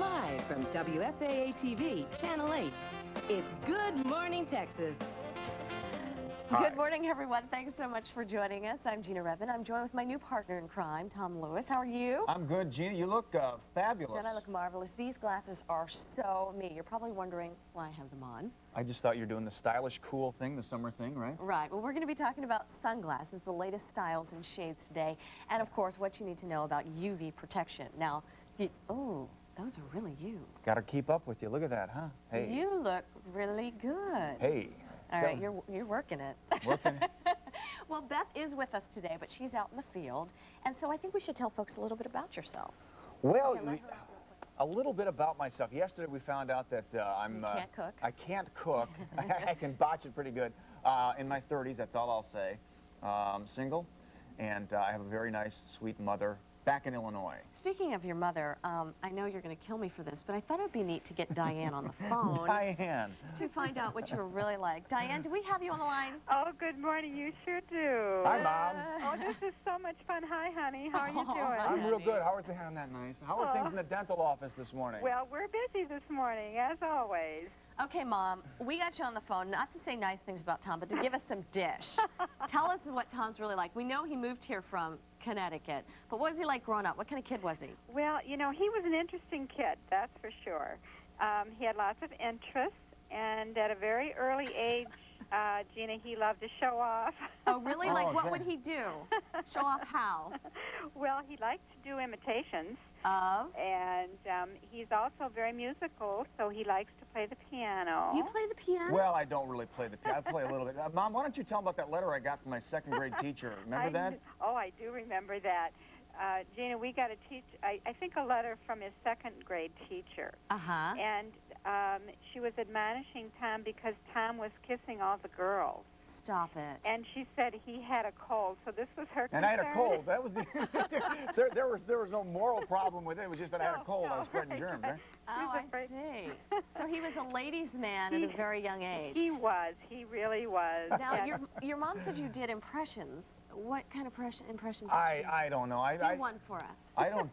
Live from WFAA TV, Channel 8, it's Good Morning Texas. Hi. Good morning, everyone. Thanks so much for joining us. I'm Gina Revin. I'm joined with my new partner in crime, Tom Lewis. How are you? I'm good, Gina. You look fabulous. And I look marvelous. These glasses are so me. You're probably wondering why I have them on. I just thought you were doing the stylish, cool thing, the summer thing, right? Right. Well, we're going to be talking about sunglasses, the latest styles and shades today, and, of course, what you need to know about UV protection. Now, oh, those are really you. Got to keep up with you. Look at that, huh? Hey. You look really good. Hey. All right, you're working it. Working it. Well, Beth is with us today, but she's out in the field, and so I think we should tell folks a little bit about yourself. Well, a little bit about myself. Yesterday we found out that I'm... You can't cook. I can't cook. I can botch it pretty good. In my 30s, that's all I'll say. Single, and I have a very nice, sweet mother back in Illinois. Speaking of your mother, I know you're going to kill me for this, but I thought it would be neat to get Diane on the phone. Diane. To find out what you were really like. Diane, do we have you on the line? Oh, good morning. You sure do. Hi, Mom. Oh, this is so much fun. Hi, honey. How are you doing? I'm real good. How are things? Not nice. How are things in the dental office this morning? Well, we're busy this morning, as always. Okay, Mom, we got you on the phone, not to say nice things about Tom, but to give us some dish. Tell us what Tom's really like. We know he moved here from Connecticut, but what was he like growing up? What kind of kid was he? Well, you know, he was an interesting kid, that's for sure. He had lots of interests, and at a very early age, Gina, he loved to show off. Oh, really? Like, what would he do? Show off how? Well, he liked to do imitations. Of? And he's also very musical, so he likes to play the piano. You play the piano? Well, I don't really play the piano. I play a little bit. Mom, why don't you tell them about that letter I got from my second grade teacher? Remember that? Oh, I do remember that. Gina, we got I think a letter from his second grade teacher. Uh-huh. And she was admonishing Tom because Tom was kissing all the girls. Stop it. And she said he had a cold, so this was her concern. And I had a cold. That was the there was no moral problem with it. It was just that I had a cold. I was spreading germs, right? Oh, I see. So he was a ladies' man at a very young age. He was. He really was. Now, your mom said you did impressions. What kind of impressions did you do? I don't know. Do one for us. I don't,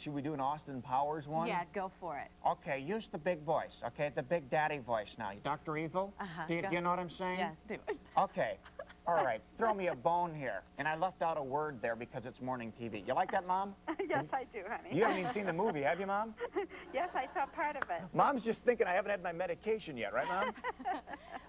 should we do an Austin Powers one? Yeah, go for it. Okay, use the big voice, okay? The big daddy voice now. Dr. Evil? Uh-huh. Do you know what I'm saying? Yeah, do it. Okay. All right, throw me a bone here. And I left out a word there because it's morning TV. You like that, Mom? Yes, I do, honey. You haven't even seen the movie, have you, Mom? Yes, I saw part of it. Mom's just thinking I haven't had my medication yet, right, Mom?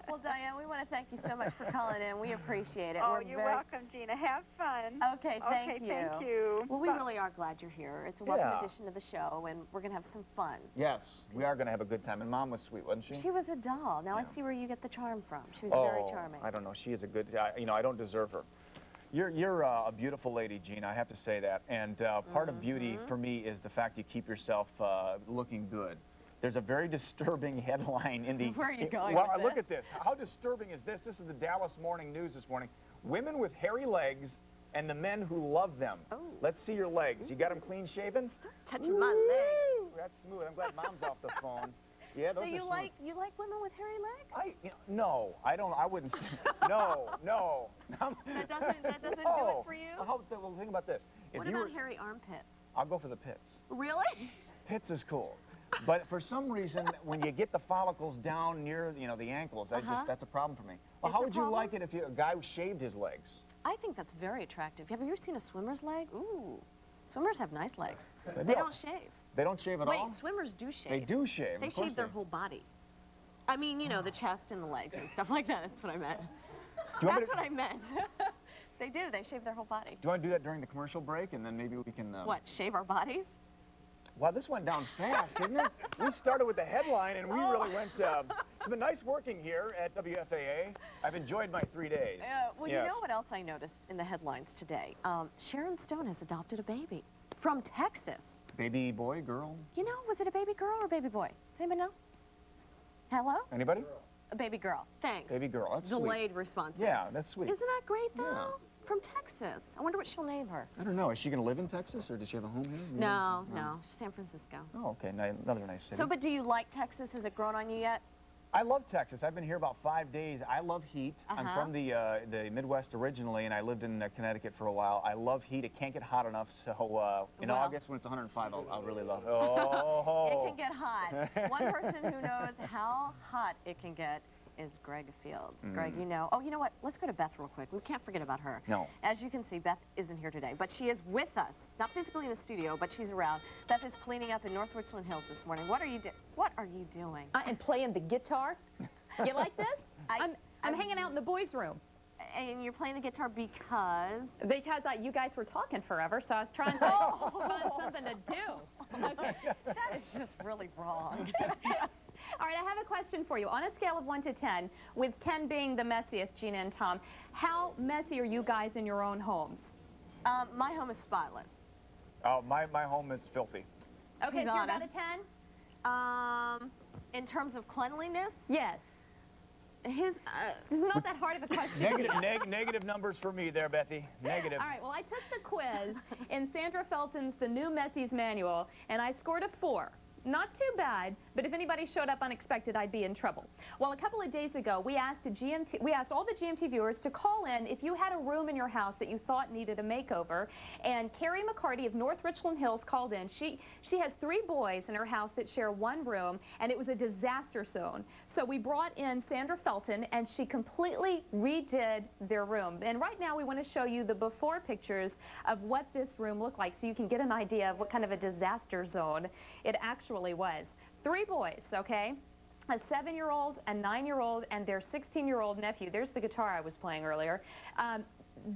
Well, Diane, we want to thank you so much for calling in. We appreciate it. Oh, you're welcome, Gina. Have fun. Okay, thank you. Thank you. Well, we really are glad you're here. It's a welcome addition to the show, and we're going to have some fun. Yes, we are going to have a good time. And Mom was sweet, wasn't she? She was a doll. Now I see where you get the charm from. She was very charming. I don't know. She is a good, you know, I don't deserve her. You're a beautiful lady, Gina, I have to say that. And part of beauty for me is the fact you keep yourself looking good. There's a very disturbing headline in the... Where are you going Well, with this? look at this. How disturbing is this? This is the Dallas Morning News this morning. Women with hairy legs and the men who love them. Oh. Let's see your legs. You got them clean shaven? Touching my leg. That's smooth. I'm glad Mom's off the phone. Yeah, those so are you smooth. like women with hairy legs? No, I don't. I wouldn't say. No. That doesn't do it for you? Well, think about this. What about hairy armpits? I'll go for the pits. Really? Pits is cool. But for some reason, when you get the follicles down near, you know, the ankles, that's a problem for me. Well, how would you like it if a guy shaved his legs? I think that's very attractive. Have you ever seen a swimmer's leg? Ooh. Swimmers have nice legs. They don't shave. They don't shave at all? Wait, swimmers do shave. They do shave. They shave their whole body. I mean, you know, the chest and the legs and stuff like that. That's what I meant. That's what I meant. They do. They shave their whole body. Do you want to do that during the commercial break, and then maybe we can... What, shave our bodies? Wow, this went down fast, didn't it? We started with the headline, and we really went... it's been nice working here at WFAA. I've enjoyed my 3 days. Well, you know what else I noticed in the headlines today? Sharon Stone has adopted a baby from Texas. Baby boy, girl? You know, was it a baby girl or a baby boy? Does anybody know? Hello? Anybody? A baby girl. Thanks. Baby girl. That's Delayed sweet. response. Yeah, that's sweet. Isn't that great, though? Yeah. From Texas. I wonder what she'll name her. I don't know. Is she going to live in Texas, or does she have a home here? No. She's San Francisco. Oh, okay. Another nice city. So, but do you like Texas? Has it grown on you yet? I love Texas. I've been here about 5 days. I love heat. I'm from the Midwest originally, and I lived in Connecticut for a while. I love heat. It can't get hot enough, so in August when it's 105, I'll really love it. It can get hot. One person who knows how hot it can get is Greg Fields. Greg, you know. Oh, you know what? Let's go to Beth real quick. We can't forget about her. No. As you can see, Beth isn't here today, but she is with us. Not physically in the studio, but she's around. Beth is cleaning up in North Richland Hills this morning. What are you doing? I am playing the guitar. You like this? I'm hanging out in the boys' room. And you're playing the guitar because? Because you guys were talking forever, so I was trying to find something to do. Okay. That is just really wrong. All right, I have a question for you. On a scale of 1 to 10, with 10 being the messiest, Gina and Tom, how messy are you guys in your own homes? My home is spotless. Oh, my home is filthy. Okay, He's so you're about a honest. 10? In terms of cleanliness, Yes. his This is not that hard of a question. Negative numbers for me there, Bethy. Negative. All right, well, I took the quiz in Sandra Felton's The New Messies Manual, and I scored a 4. Not too bad, but if anybody showed up unexpected, I'd be in trouble. Well, a couple of days ago, we asked all the GMT viewers to call in if you had a room in your house that you thought needed a makeover. And Carrie McCarty of North Richland Hills called in. She has 3 boys in her house that share one room, and it was a disaster zone. So we brought in Sandra Felton, and she completely redid their room. And right now, we want to show you the before pictures of what this room looked like, so you can get an idea of what kind of a disaster zone it actually was. 3 boys, okay? A 7-year-old, a 9-year-old, and their 16-year-old nephew. There's the guitar I was playing earlier.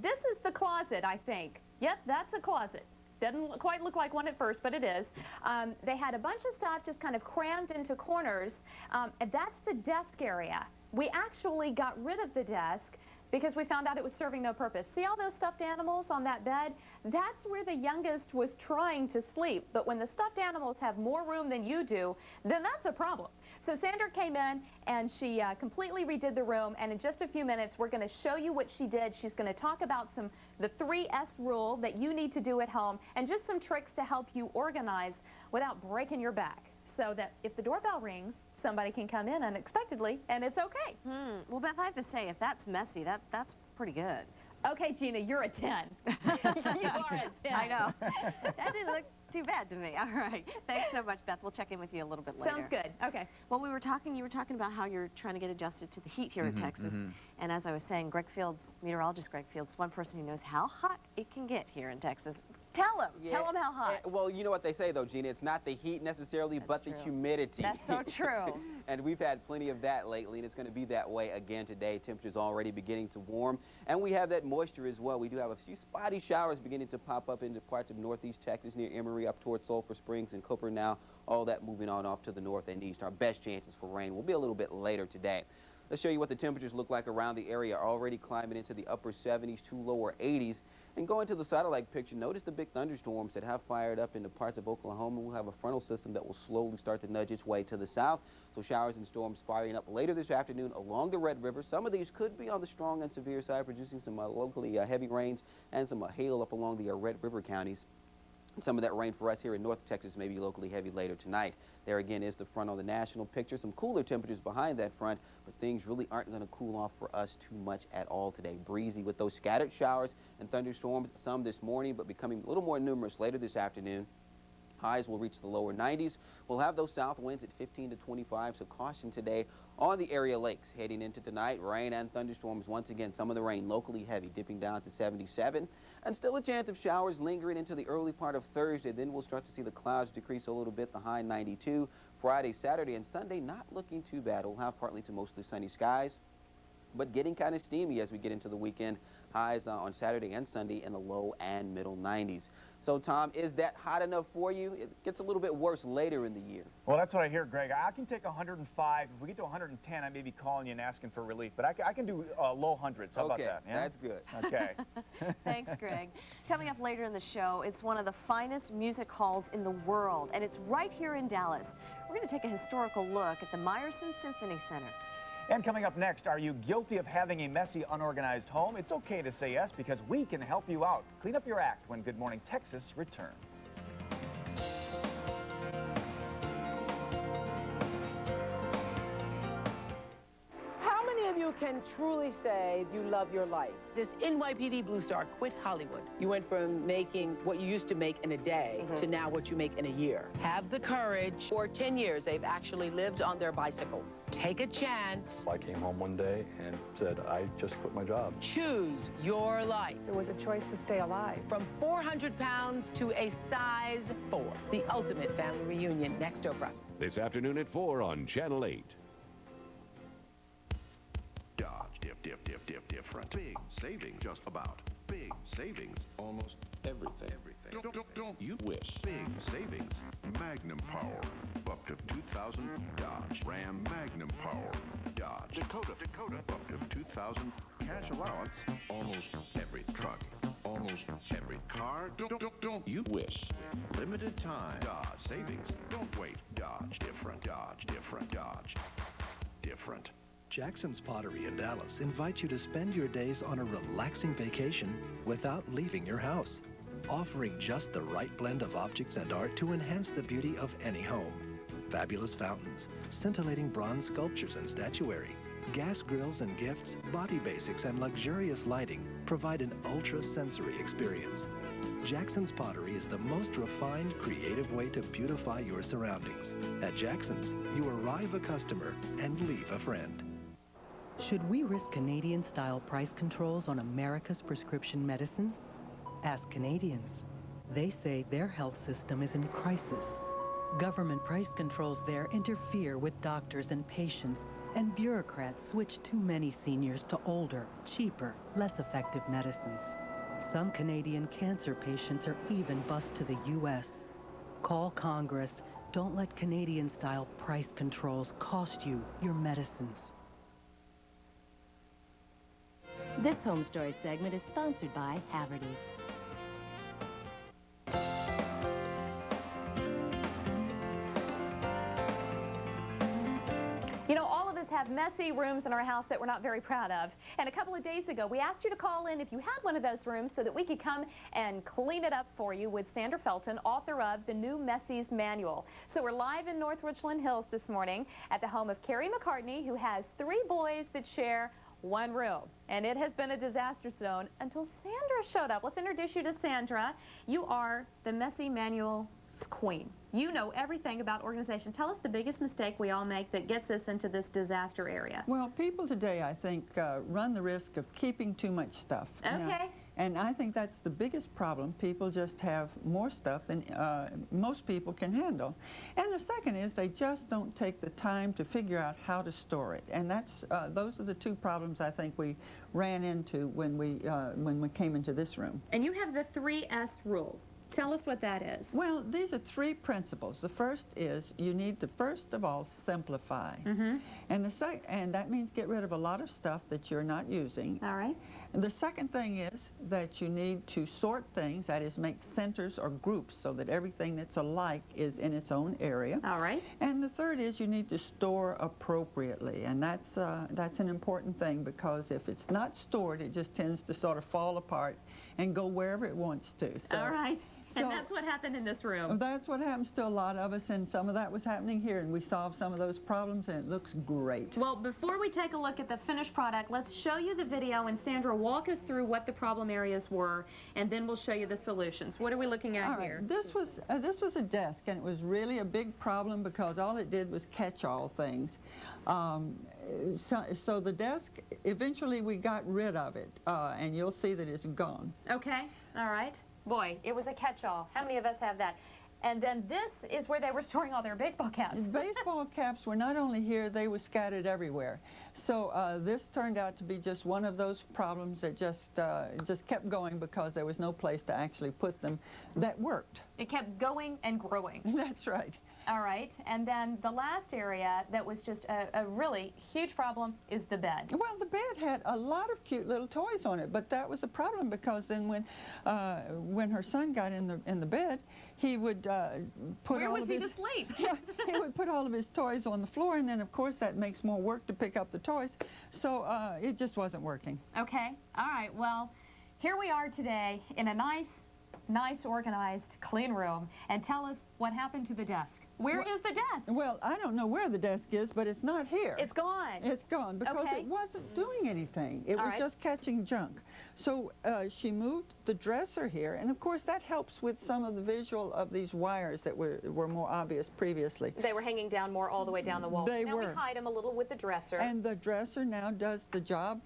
This is the closet, I think. Yep, that's a closet. Doesn't quite look like one at first, but it is. They had a bunch of stuff just kind of crammed into corners. And that's the desk area. We actually got rid of the desk because we found out it was serving no purpose. See all those stuffed animals on that bed? That's where the youngest was trying to sleep. But when the stuffed animals have more room than you do, then that's a problem. So Sandra came in and she completely redid the room, and in just a few minutes we're going to show you what she did. She's going to talk about the 3S rule that you need to do at home, and just some tricks to help you organize without breaking your back, so that if the doorbell rings, somebody can come in unexpectedly and it's okay. Well, Beth, I have to say, if that's messy, that's pretty good. Okay, Gina, you're a 10. You are a 10. I know. That didn't look too bad to me. All right. Thanks so much, Beth. We'll check in with you a little bit later. Sounds good. Okay. Well, you were talking about how you're trying to get adjusted to the heat here in Texas. And as I was saying, Greg Fields, meteorologist Greg Fields, one person who knows how hot it can get here in Texas. Tell him. Yeah. Tell him how hot. Well, you know what they say, though, Gina. It's not the heat necessarily, That's but true. the humidity. That's so true. And we've had plenty of that lately, and it's going to be that way again today. Temperatures already beginning to warm, and we have that moisture as well. We do have a few spotty showers beginning to pop up into parts of northeast Texas near Emory up towards Sulphur Springs and Cooper now. All that moving on off to the north and east. Our best chances for rain will be a little bit later today. Let's show you what the temperatures look like around the area. Already climbing into the upper 70s to lower 80s. And going to the satellite picture, notice the big thunderstorms that have fired up into parts of Oklahoma. We'll have a frontal system that will slowly start to nudge its way to the south. So showers and storms firing up later this afternoon along the Red River. Some of these could be on the strong and severe side, producing some locally heavy rains and some hail up along the Red River counties. Some of that rain for us here in North Texas may be locally heavy later tonight. There again is the front on the national picture. Some cooler temperatures behind that front, but things really aren't going to cool off for us too much at all today. Breezy with those scattered showers and thunderstorms, some this morning, but becoming a little more numerous later this afternoon. Highs will reach the lower 90s. We'll have those south winds at 15 to 25, so caution today on the area lakes. Heading into tonight, rain and thunderstorms once again. Some of the rain locally heavy, dipping down to 77. And still a chance of showers lingering into the early part of Thursday. Then we'll start to see the clouds decrease a little bit, the high 92. Friday, Saturday, and Sunday not looking too bad. We'll have partly to mostly sunny skies, but getting kind of steamy as we get into the weekend. Highs on Saturday and Sunday in the low and middle 90s. So, Tom, is that hot enough for you? It gets a little bit worse later in the year. Well, that's what I hear, Greg. I can take 105. If we get to 110, I may be calling you and asking for relief. But I can do low hundreds. How about that? Yeah? That's good. Okay. Thanks, Greg. Coming up later in the show, it's one of the finest music halls in the world, and it's right here in Dallas. We're going to take a historical look at the Meyerson Symphony Center. And coming up next, are you guilty of having a messy, unorganized home? It's okay to say yes, because we can help you out. Clean up your act when Good Morning Texas returns. can truly say you love your life. This NYPD Blue Star quit Hollywood. You went from making what you used to make in a day to now what you make in a year. Have the courage. For 10 years, they've actually lived on their bicycles. Take a chance. I came home one day and said, I just quit my job. Choose your life. There was a choice to stay alive. From 400 pounds to a size 4. The ultimate family reunion next Oprah. This afternoon at 4 on Channel 8. Dodge, different. Big savings, just about. Big savings, almost everything. Don't you wish. Big savings, Magnum Power, up to 2,000. Dodge, Ram Magnum Power, Dodge, Dakota, up to 2,000. Cash allowance, almost every truck, almost every car. Don't you wish. Limited time, Dodge savings. Don't wait. Dodge, different. Dodge, different. Dodge, different. Jackson's Pottery in Dallas invites you to spend your days on a relaxing vacation without leaving your house, offering just the right blend of objects and art to enhance the beauty of any home. Fabulous fountains, scintillating bronze sculptures and statuary, gas grills and gifts, body basics, and luxurious lighting provide an ultra-sensory experience. Jackson's Pottery is the most refined, creative way to beautify your surroundings. At Jackson's, you arrive a customer and leave a friend. Should we risk Canadian-style price controls on America's prescription medicines? Ask Canadians. They say their health system is in crisis. Government price controls there interfere with doctors and patients, and bureaucrats switch too many seniors to older, cheaper, less effective medicines. Some Canadian cancer patients are even bused to the U.S. Call Congress. Don't let Canadian-style price controls cost you your medicines. This Home Story segment is sponsored by Haverty's. You know, all of us have messy rooms in our house that we're not very proud of. And a couple of days ago, we asked you to call in if you had one of those rooms so that we could come and clean it up for you with Sandra Felton, author of the new Messy's Manual. So we're live in North Richland Hills this morning at the home of Carrie McCartney, who has 3 boys that share one room. And it has been a disaster zone until Sandra showed up. Let's introduce you to Sandra. You are the Messy Manual's queen. You know everything about organization. Tell us the biggest mistake we all make that gets us into this disaster area. Well, people today, I think, run the risk of keeping too much stuff. Okay. And I think that's the biggest problem. People just have more stuff than most people can handle. And the second is they just don't take the time to figure out how to store it. And that's those are the 2 problems I think we ran into when we came into this room. And you have the 3S rule. Tell us what that is. Well, these are 3 principles. The first is you need to first of all simplify. And that means get rid of a lot of stuff that you're not using. All right. And the second thing is that you need to sort things, that is make centers or groups so that everything that's alike is in its own area. All right. And the third is you need to store appropriately, and that's an important thing, because if it's not stored, it just tends to sort of fall apart and go wherever it wants to. So, all right. And that's what happened in this room. That's what happens to a lot of us, and some of that was happening here, and we solved some of those problems, and it looks great. Well, before we take a look at the finished product, let's show you the video, and Sandra, walk us through what the problem areas were, and then we'll show you the solutions. What are we looking at here? This was a desk, and it was really a big problem because all it did was catch all things. So the desk, eventually we got rid of it, and you'll see that it's gone. Okay, all right. Boy, it was a catch-all. How many of us have that? And then this is where they were storing all their baseball caps. Baseball caps were not only here, they were scattered everywhere. So this turned out to be just one of those problems that just kept going because there was no place to actually put them that worked. It kept going and growing. That's right. All right, and then the last area that was just a really huge problem is the bed. Well, the bed had a lot of cute little toys on it, but that was a problem because then when her son got in the bed, he would put Where all was of he his, to sleep? Yeah, he would put all of his toys on the floor, and then of course that makes more work to pick up the toys. So it just wasn't working. Okay, all right, well, here we are today in a nice nice, organized, clean room. And tell us what happened to the desk. Where is the desk? Well, I don't know where the desk is, but it's not here. It's gone. It's gone because Okay. it wasn't doing anything. It All was right. just catching junk. So she moved the dresser here, and of course that helps with some of the visual of these wires that were more obvious previously. They were hanging down more all the way down the wall. They now were. we hide them a little with the dresser. And the dresser now does the job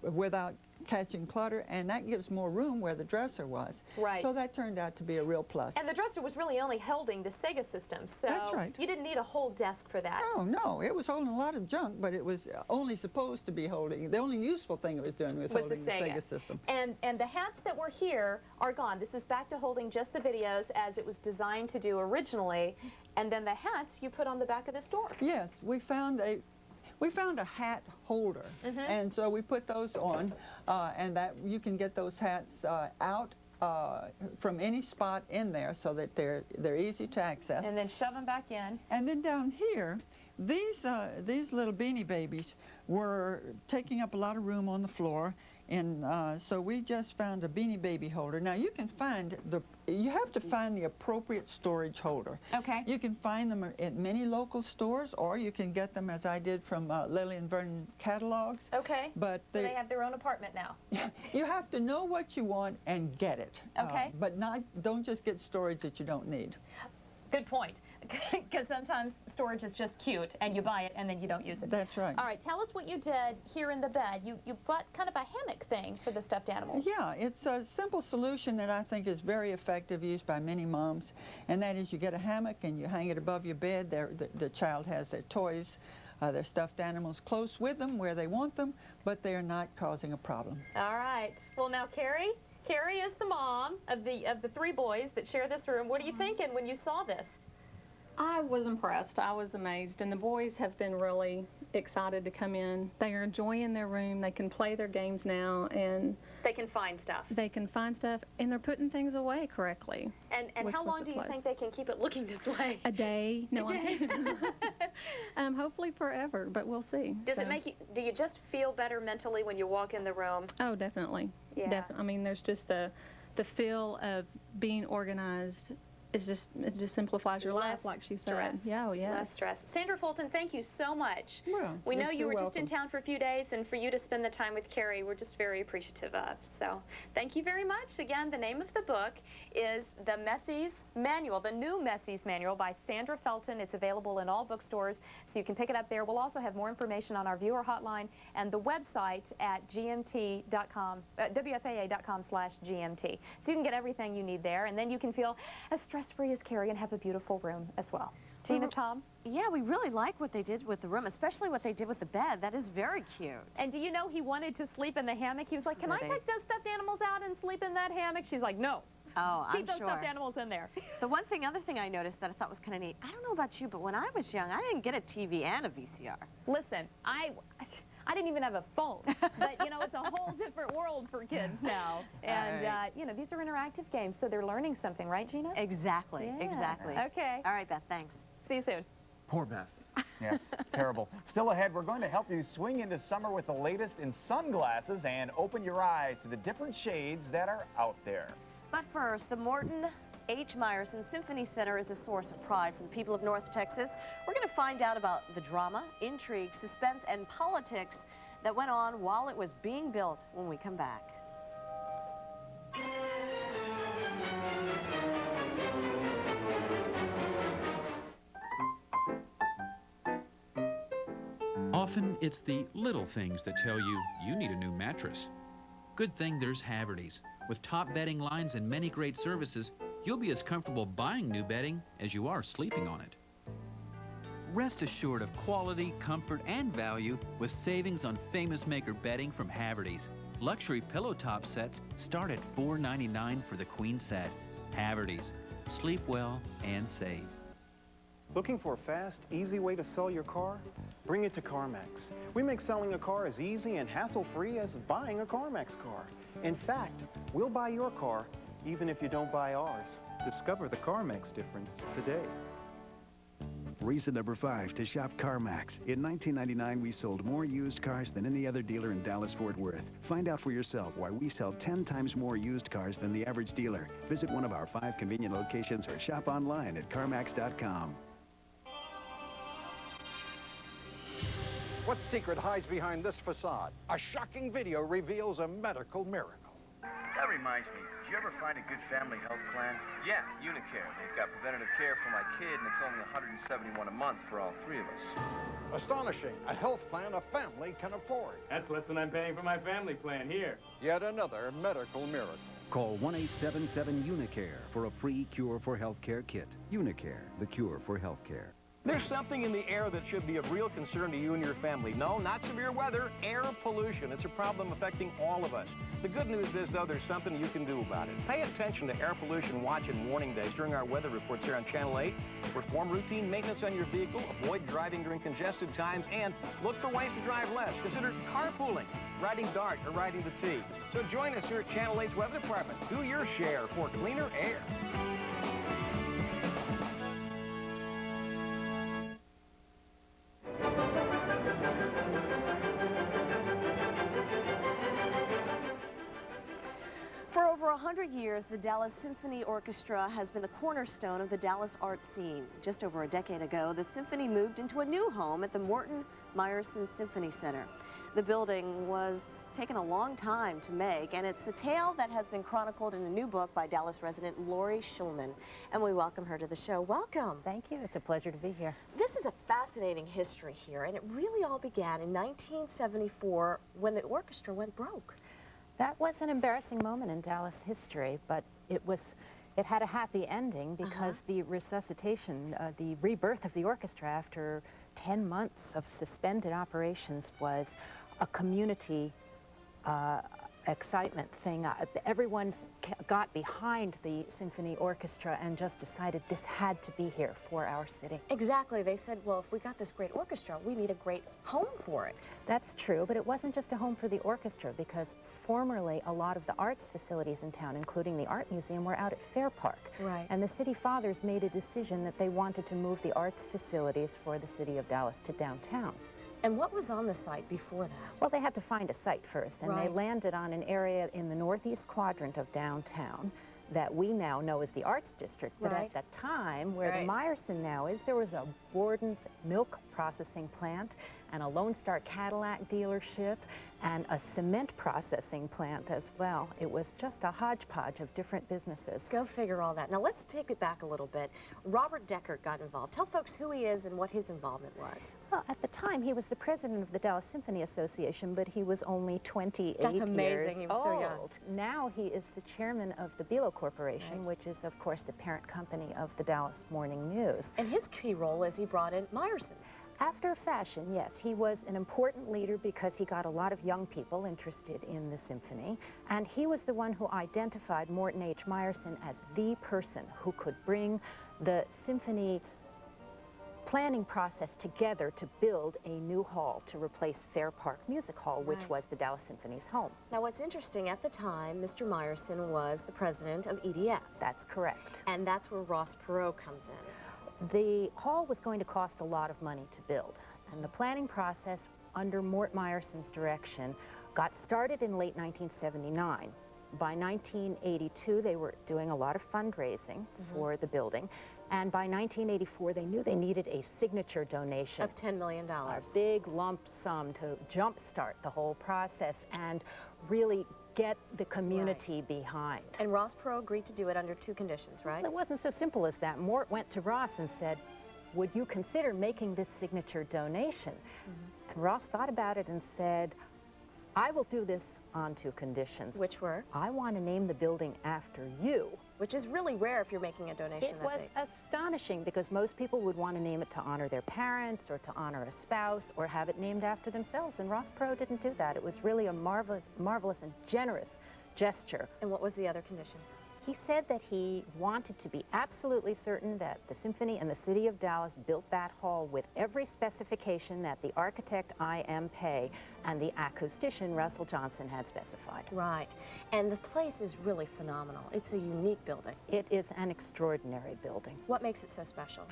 without catching clutter, and that gives more room where the dresser was. Right. So that turned out to be a real plus. And the dresser was really only holding the Sega system, so That's right. you didn't need a whole desk for that. No, it was holding a lot of junk, but it was only supposed to be holding. The only useful thing it was doing was holding the Sega system. And the hats that were here are gone. This is back to holding just the videos as it was designed to do originally. And then the hats you put on the back of this door. Yes, we found a hat holder, and so we put those on, and that you can get those hats out from any spot in there, so that they're easy to access. And then shove them back in. And then down here, these little Beanie Babies were taking up a lot of room on the floor, and so we just found a Beanie Baby holder. Now you can find you have to find the appropriate storage holder. Okay. You can find them at many local stores, or you can get them, as I did, from Lily and Vernon catalogs. Okay. But so they have their own apartment now. You have to know what you want and get it. Okay. But don't just get storage that you don't need. Good point, because sometimes storage is just cute, and you buy it, and then you don't use it. That's right. All right, tell us what you did here in the bed. You bought kind of a hammock thing for the stuffed animals. Yeah, it's a simple solution that I think is very effective, used by many moms, and that is you get a hammock and you hang it above your bed. The child has their toys, their stuffed animals close with them where they want them, but they're not causing a problem. All right. Well, now, Carrie is the mom of the three boys that share this room. What are you thinking when you saw this? I was impressed. I was amazed. And the boys have been really excited to come in. They are enjoying their room. They can play their games now, and they can find stuff. They can find stuff, and they're putting things away correctly. And how long do you think they can keep it looking this way? A day. No, hopefully forever, but we'll see. Does it make you, do you just feel better mentally when you walk in the room? Oh, definitely. Yeah. I mean, there's just the feel of being organized. It just simplifies your life, like she said. Yeah, oh, yes. Less stress. Sandra Fulton, thank you so much. Well, we know you were welcome. just in town for a few days, and for you to spend the time with Carrie, we're just very appreciative of. So thank you very much. Again, the name of the book is The Messies Manual, the new Messies Manual by Sandra Felton. It's available in all bookstores, so you can pick it up there. We'll also have more information on our viewer hotline and the website at gmt.com, WFAA.com/GMT. So you can get everything you need there, and then you can feel as stress-free as Carrie and have a beautiful room as well. Gina, Tom? Yeah, we really like what they did with the room, especially what they did with the bed. That is very cute. And do you know he wanted to sleep in the hammock? He was like, can I take those stuffed animals out and sleep in that hammock? She's like, no. Oh, Keep those stuffed animals in there. The other thing I noticed that I thought was kind of neat, I don't know about you, but when I was young, I didn't get a TV and a VCR. Listen, I didn't even have a phone, but you know, it's a whole different world for kids now. And you know, these are interactive games, so they're learning something, right, Gina? Exactly, Yeah. exactly. Okay. All right, Beth, thanks. See you soon. Poor Beth. Yes, terrible. Still ahead, we're going to help you swing into summer with the latest in sunglasses and open your eyes to the different shades that are out there. But first, the Morton H. Meyerson Symphony Center is a source of pride for the people of North Texas. We're going to find out about the drama, intrigue, suspense, and politics that went on while it was being built when we come back. Often, it's the little things that tell you you need a new mattress. Good thing there's Haverty's. With top bedding lines and many great services, you'll be as comfortable buying new bedding as you are sleeping on it. Rest assured of quality, comfort, and value with savings on Famous Maker bedding from Haverty's. Luxury pillow top sets start at $4.99 for the queen set. Haverty's. Sleep well and save. Looking for a fast, easy way to sell your car? Bring it to CarMax. We make selling a car as easy and hassle-free as buying a CarMax car. In fact, we'll buy your car even if you don't buy ours. Discover the CarMax difference today. Reason number 5 to shop CarMax. In 1999, we sold more used cars than any other dealer in Dallas-Fort Worth. Find out for yourself why we sell 10 times more used cars than the average dealer. Visit one of our 5 convenient locations or shop online at CarMax.com. What secret hides behind this facade? A shocking video reveals a medical miracle. That reminds me, did you ever find a good family health plan? Yeah, Unicare. They've got preventative care for my kid, and it's only $171 a month for all 3 of us. Astonishing, a health plan a family can afford. That's less than I'm paying for my family plan here. Yet another medical miracle. Call 1-877-UNICARE for a free Cure for Healthcare kit. Unicare, the cure for healthcare. There's something in the air that should be of real concern to you and your family. No, not severe weather, air pollution. It's a problem affecting all of us. The good news is, though, there's something you can do about it. Pay attention to air pollution watch and warning days during our weather reports here on Channel 8. Perform routine maintenance on your vehicle, avoid driving during congested times, and look for ways to drive less. Consider carpooling, riding DART, or riding the T. So join us here at Channel 8's Weather Department. Do your share for cleaner air. For over 100 years, the Dallas Symphony Orchestra has been the cornerstone of the Dallas art scene. Just over a decade ago, the symphony moved into a new home at the Morton Meyerson Symphony Center. The building was taken a long time to make, and it's a tale that has been chronicled in a new book by Dallas resident Lori Schulman. And we welcome her to the show. Welcome. Thank you. It's a pleasure to be here. This is a fascinating history here, and it really all began in 1974 when the orchestra went broke. That was an embarrassing moment in Dallas history, but it had a happy ending because the resuscitation, the rebirth of the orchestra after 10 months of suspended operations was a community excitement thing. Everyone got behind the symphony orchestra and just decided this had to be here for our city. Exactly. They said, well, if we got this great orchestra, we need a great home for it. That's true, but it wasn't just a home for the orchestra, because formerly a lot of the arts facilities in town, including the art museum, were out at Fair Park. Right. And the city fathers made a decision that they wanted to move the arts facilities for the city of Dallas to downtown. And what was on the site before that? Well, they had to find a site first, and they landed on an area in the northeast quadrant of downtown that we now know as the Arts District. But at that time, where the Meyerson now is, there was a Borden's milk processing plant and a Lone Star Cadillac dealership and a cement processing plant as well. It was just a hodgepodge of different businesses. Go figure all that. Now let's take it back a little bit. Robert Deckert got involved. Tell folks who he is and what his involvement was. Well, at the time, he was the president of the Dallas Symphony Association, but he was only 28 That's amazing. years He was so young. old. Now he is the chairman of the Bilo Corporation, which is, of course, the parent company of the Dallas Morning News. And his key role is he brought in Meyerson. After fashion, yes, he was an important leader because he got a lot of young people interested in the symphony, and he was the one who identified Morton H. Meyerson as the person who could bring the symphony planning process together to build a new hall to replace Fair Park Music Hall, which was the Dallas Symphony's home. Now what's interesting, at the time, Mr. Meyerson was the president of EDS. That's correct. And that's where Ross Perot comes in. The hall was going to cost a lot of money to build, and the planning process under Mort Meyerson's direction got started in late 1979. By 1982, they were doing a lot of fundraising for the building, and by 1984, they knew they needed a signature donation. Of $10 million. A big lump sum to jumpstart the whole process and really get the community behind. And Ross Perot agreed to do it under 2 conditions, right? Well, it wasn't so simple as that. Mort went to Ross and said, would you consider making this signature donation? And Ross thought about it and said, I will do this on 2 conditions. Which were? I want to name the building after you. Which is really rare if you're making a donation It was astonishing because most people would want to name it to honor their parents or to honor a spouse or have it named after themselves, and Ross Perot didn't do that. It was really a marvelous and generous gesture. And what was the other condition? He said that he wanted to be absolutely certain that the symphony and the city of Dallas built that hall with every specification that the architect I.M. Pei and the acoustician Russell Johnson had specified. Right. And the place is really phenomenal. It's a unique building. It is an extraordinary building. What makes it so special?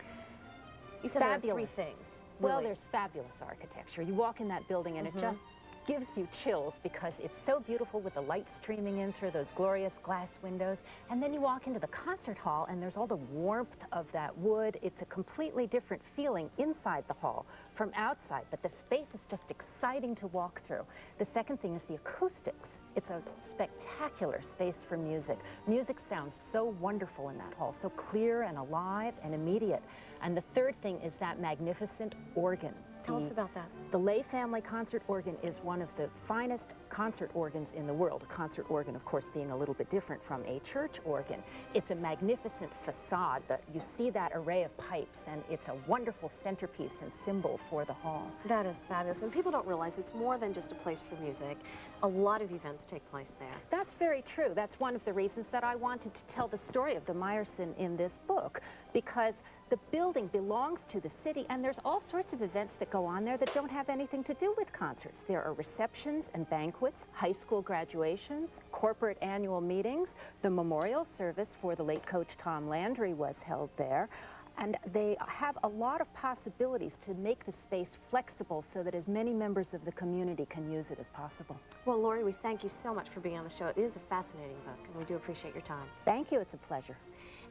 You said there are three Fabulous. things. Well, really. there's fabulous architecture. You walk in that building and it just gives you chills because it's so beautiful with the light streaming in through those glorious glass windows. And then you walk into the concert hall and there's all the warmth of that wood. It's a completely different feeling inside the hall from outside, but the space is just exciting to walk through. The second thing is the acoustics. It's a spectacular space for music. Music sounds so wonderful in that hall, so clear and alive and immediate. And the third thing is that magnificent organ. Tell us about that. The Lay family concert organ is one of the finest concert organs in the world. A concert organ, of course, being a little bit different from a church organ. It's a magnificent facade. You see that array of pipes, and it's a wonderful centerpiece and symbol for the hall. That is fabulous. And people don't realize it's more than just a place for music. A lot of events take place there. That's very true. That's one of the reasons that I wanted to tell the story of the Meyerson in this book, because the building belongs to the city, and there's all sorts of events that go on there that don't have anything to do with concerts. There are receptions and banquets, high school graduations, corporate annual meetings. The memorial service for the late coach Tom Landry was held there. And they have a lot of possibilities to make the space flexible so that as many members of the community can use it as possible. Well, Lori, we thank you so much for being on the show. It is a fascinating book, and we do appreciate your time. Thank you. It's a pleasure.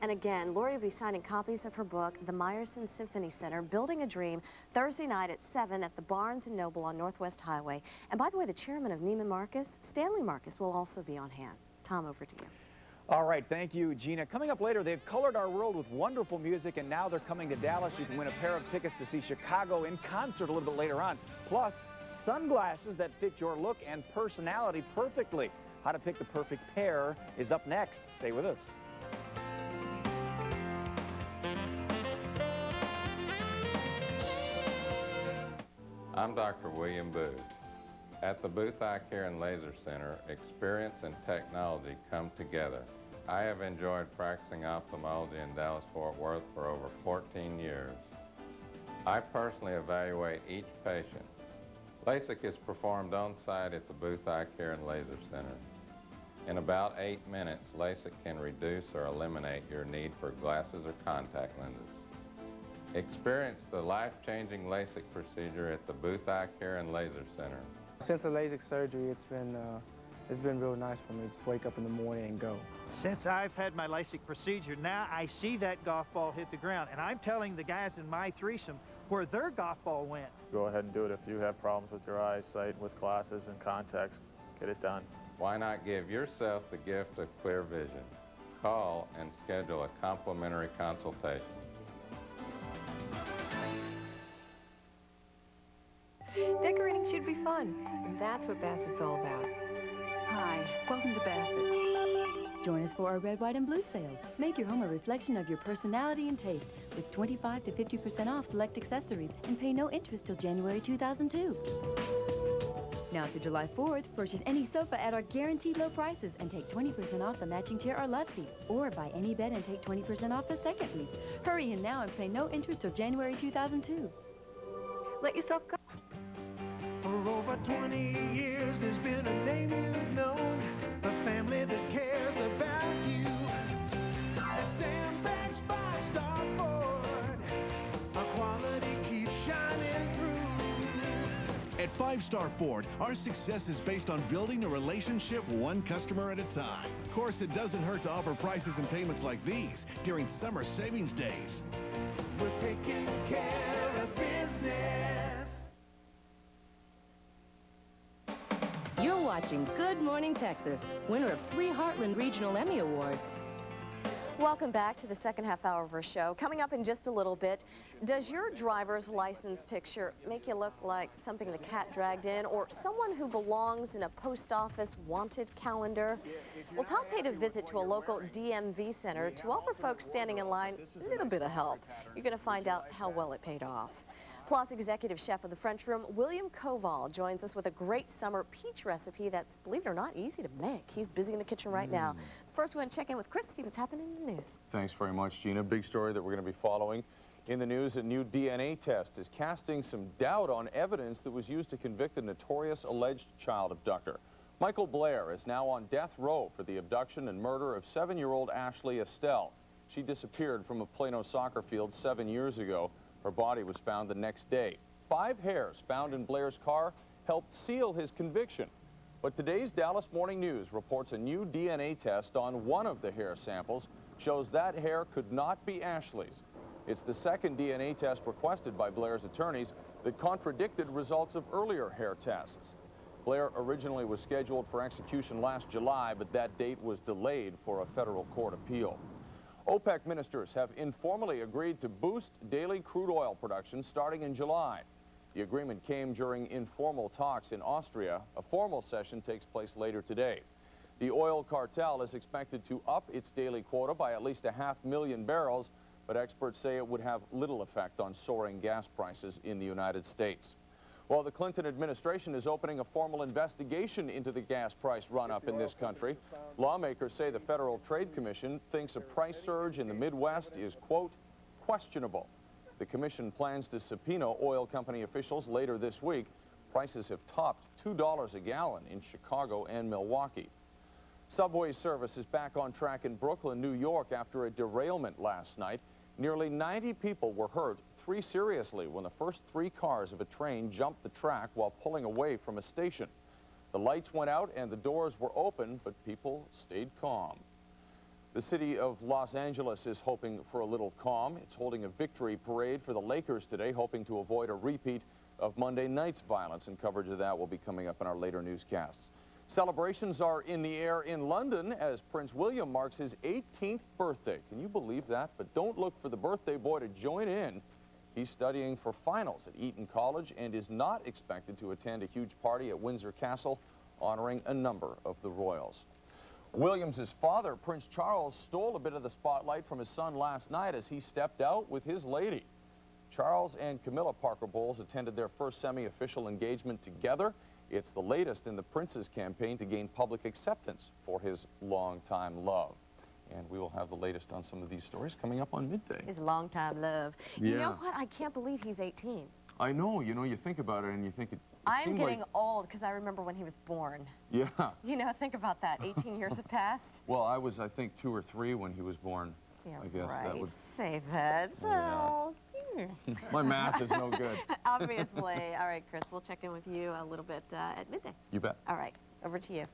And again, Lori will be signing copies of her book, The Meyerson Symphony Center, Building a Dream, Thursday night at 7 at the Barnes & Noble on Northwest Highway. And by the way, the chairman of Neiman Marcus, Stanley Marcus, will also be on hand. Tom, over to you. All right, thank you, Gina. Coming up later, they've colored our world with wonderful music, and now they're coming to Dallas. You can win a pair of tickets to see Chicago in concert a little bit later on. Plus, sunglasses that fit your look and personality perfectly. How to pick the perfect pair is up next. Stay with us. I'm Dr. William Booth. At the Booth Eye Care and Laser Center, experience and technology come together. I have enjoyed practicing ophthalmology in Dallas-Fort Worth for over 14 years. I personally evaluate each patient. LASIK is performed on-site at the Booth Eye Care and Laser Center. In about 8 minutes, LASIK can reduce or eliminate your need for glasses or contact lenses. Experience the life-changing LASIK procedure at the Booth Eye Care and Laser Center. Since the LASIK surgery, it's been real nice for me to just wake up in the morning and go. Since I've had my LASIK procedure, now I see that golf ball hit the ground, and I'm telling the guys in my threesome where their golf ball went. Go ahead and do it if you have problems with your eyesight, with glasses and contacts. Get it done. Why not give yourself the gift of clear vision? Call and schedule a complimentary consultation. Decorating should be fun, and that's what Bassett's all about. Hi, welcome to Bassett. Join us for our Red, White, and Blue sale. Make your home a reflection of your personality and taste with 25 to 50% off select accessories and pay no interest till January 2002. Now through July 4th, purchase any sofa at our guaranteed low prices and take 20% off the matching chair or love seat. Or buy any bed and take 20% off the second piece. Hurry in now and pay no interest till January 2002. Let yourself go. For over 20 years, there's been a name you've known, a family that cares about you. At Sam Banks 5-Star Ford, our quality keeps shining through. At 5-Star Ford, our success is based on building a relationship one customer at a time. Of course, it doesn't hurt to offer prices and payments like these during summer savings days. We're taking care of business. You're watching Good Morning Texas, winner of 3 Heartland Regional Emmy Awards. Welcome back to the second half hour of our show. Coming up in just a little bit, does your driver's license picture make you look like something the cat dragged in or someone who belongs in a post office wanted calendar? Well, Tom paid a visit to a local DMV center to offer folks standing in line a little bit of help. You're going to find out how well it paid off. Plus, executive chef of the French Room, William Koval, joins us with a great summer peach recipe that's, believe it or not, easy to make. He's busy in the kitchen right now. First, we want to check in with Chris to see what's happening in the news. Thanks very much, Gina. Big story that we're going to be following. In the news, a new DNA test is casting some doubt on evidence that was used to convict a notorious alleged child abductor. Michael Blair is now on death row for the abduction and murder of 7-year-old Ashley Estelle. She disappeared from a Plano soccer field 7 years ago. Her body was found the next day. 5 hairs found in Blair's car helped seal his conviction. But today's Dallas Morning News reports a new DNA test on one of the hair samples shows that hair could not be Ashley's. It's the second DNA test requested by Blair's attorneys that contradicted results of earlier hair tests. Blair originally was scheduled for execution last July, but that date was delayed for a federal court appeal. OPEC ministers have informally agreed to boost daily crude oil production starting in July. The agreement came during informal talks in Austria. A formal session takes place later today. The oil cartel is expected to up its daily quota by at least 500,000 barrels, but experts say it would have little effect on soaring gas prices in the United States. Well, the Clinton administration is opening a formal investigation into the gas price run-up in this country. Lawmakers say the Federal Trade Commission thinks a price surge in the Midwest is, quote, questionable. The commission plans to subpoena oil company officials later this week. Prices have topped $2 a gallon in Chicago and Milwaukee. Subway service is back on track in Brooklyn, New York after a derailment last night. Nearly 90 people were hurt, 3 seriously, when the first 3 cars of a train jumped the track while pulling away from a station. The lights went out and the doors were open, but people stayed calm. The city of Los Angeles is hoping for a little calm. It's holding a victory parade for the Lakers today, hoping to avoid a repeat of Monday night's violence, and coverage of that will be coming up in our later newscasts. Celebrations are in the air in London as Prince William marks his 18th birthday. Can you believe that? But don't look for the birthday boy to join in. He's studying for finals at Eton College and is not expected to attend a huge party at Windsor Castle honoring a number of the royals. William's father, Prince Charles, stole a bit of the spotlight from his son last night as he stepped out with his lady. Charles and Camilla Parker Bowles attended their first semi-official engagement together. It's the latest in the prince's campaign to gain public acceptance for his longtime love. And we will have the latest on some of these stories coming up on midday. His longtime love. Yeah. You know what? I can't believe he's 18. I know. You know, you think about it and you think it I'm getting like... old because I remember when he was born. Yeah. You know, think about that. 18 years have passed. Well, I was, I think, 2 or 3 when he was born. Yeah, I guess right. that would... Save it. So... My math is no good. Obviously. All right, Chris, we'll check in with you a little bit at midday. You bet. All right, over to you.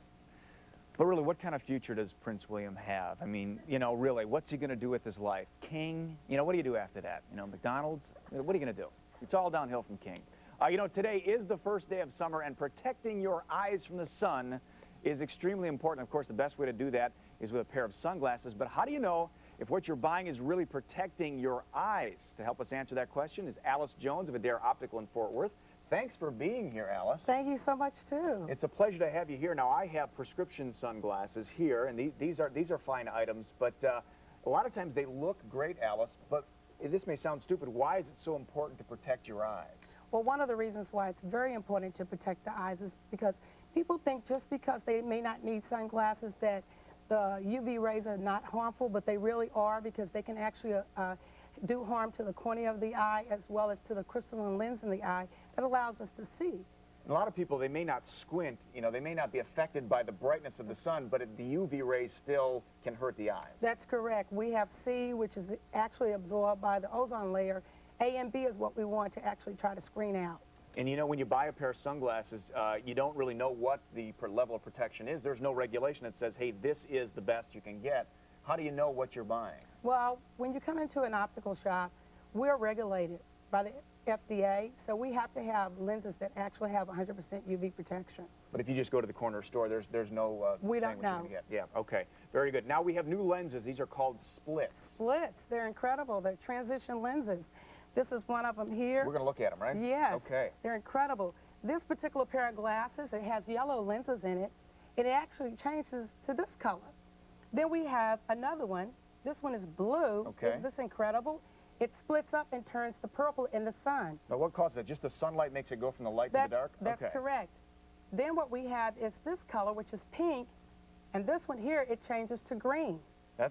But really, what kind of future does Prince William have? I mean, you know, really, what's he going to do with his life? King? You know, what do you do after that? You know, McDonald's? What are you going to do? It's all downhill from king. You know, today is the first day of summer, and protecting your eyes from the sun is extremely important. Of course, the best way to do that is with a pair of sunglasses. But how do you know if what you're buying is really protecting your eyes? To help us answer that question is Alice Jones of Adair Optical in Fort Worth. Thanks for being here, Alice. Thank you so much, too. It's a pleasure to have you here. Now, I have prescription sunglasses here, and these are fine items, but a lot of times they look great, Alice, but this may sound stupid. Why is it so important to protect your eyes? Well, one of the reasons why it's very important to protect the eyes is because people think just because they may not need sunglasses that the UV rays are not harmful, but they really are, because they can actually do harm to the cornea of the eye as well as to the crystalline lens in the eye that allows us to see. A lot of people, they may not squint, you know, they may not be affected by the brightness of the sun, but the UV rays still can hurt the eyes. That's correct. We have C, which is actually absorbed by the ozone layer. A and B is what we want to actually try to screen out. And you know, when you buy a pair of sunglasses, you don't really know what the level of protection is. There's no regulation that says, hey, this is the best you can get. How do you know what you're buying? Well, when you come into an optical shop, we're regulated by the FDA, so we have to have lenses that actually have 100% UV protection. But if you just go to the corner store, there's no we don't know. Yeah, okay, very good. Now we have new lenses. These are called splits. Splits, they're incredible. They're transition lenses. This is one of them here. We're going to look at them, right? Yes. Okay. They're incredible. This particular pair of glasses, it has yellow lenses in it. It actually changes to this color. Then we have another one. This one is blue. Okay. Isn't this incredible? It splits up and turns to purple in the sun. Now what causes it? Just the sunlight makes it go from the light to the dark? That's correct. Then what we have is this color, which is pink, and this one here, it changes to green.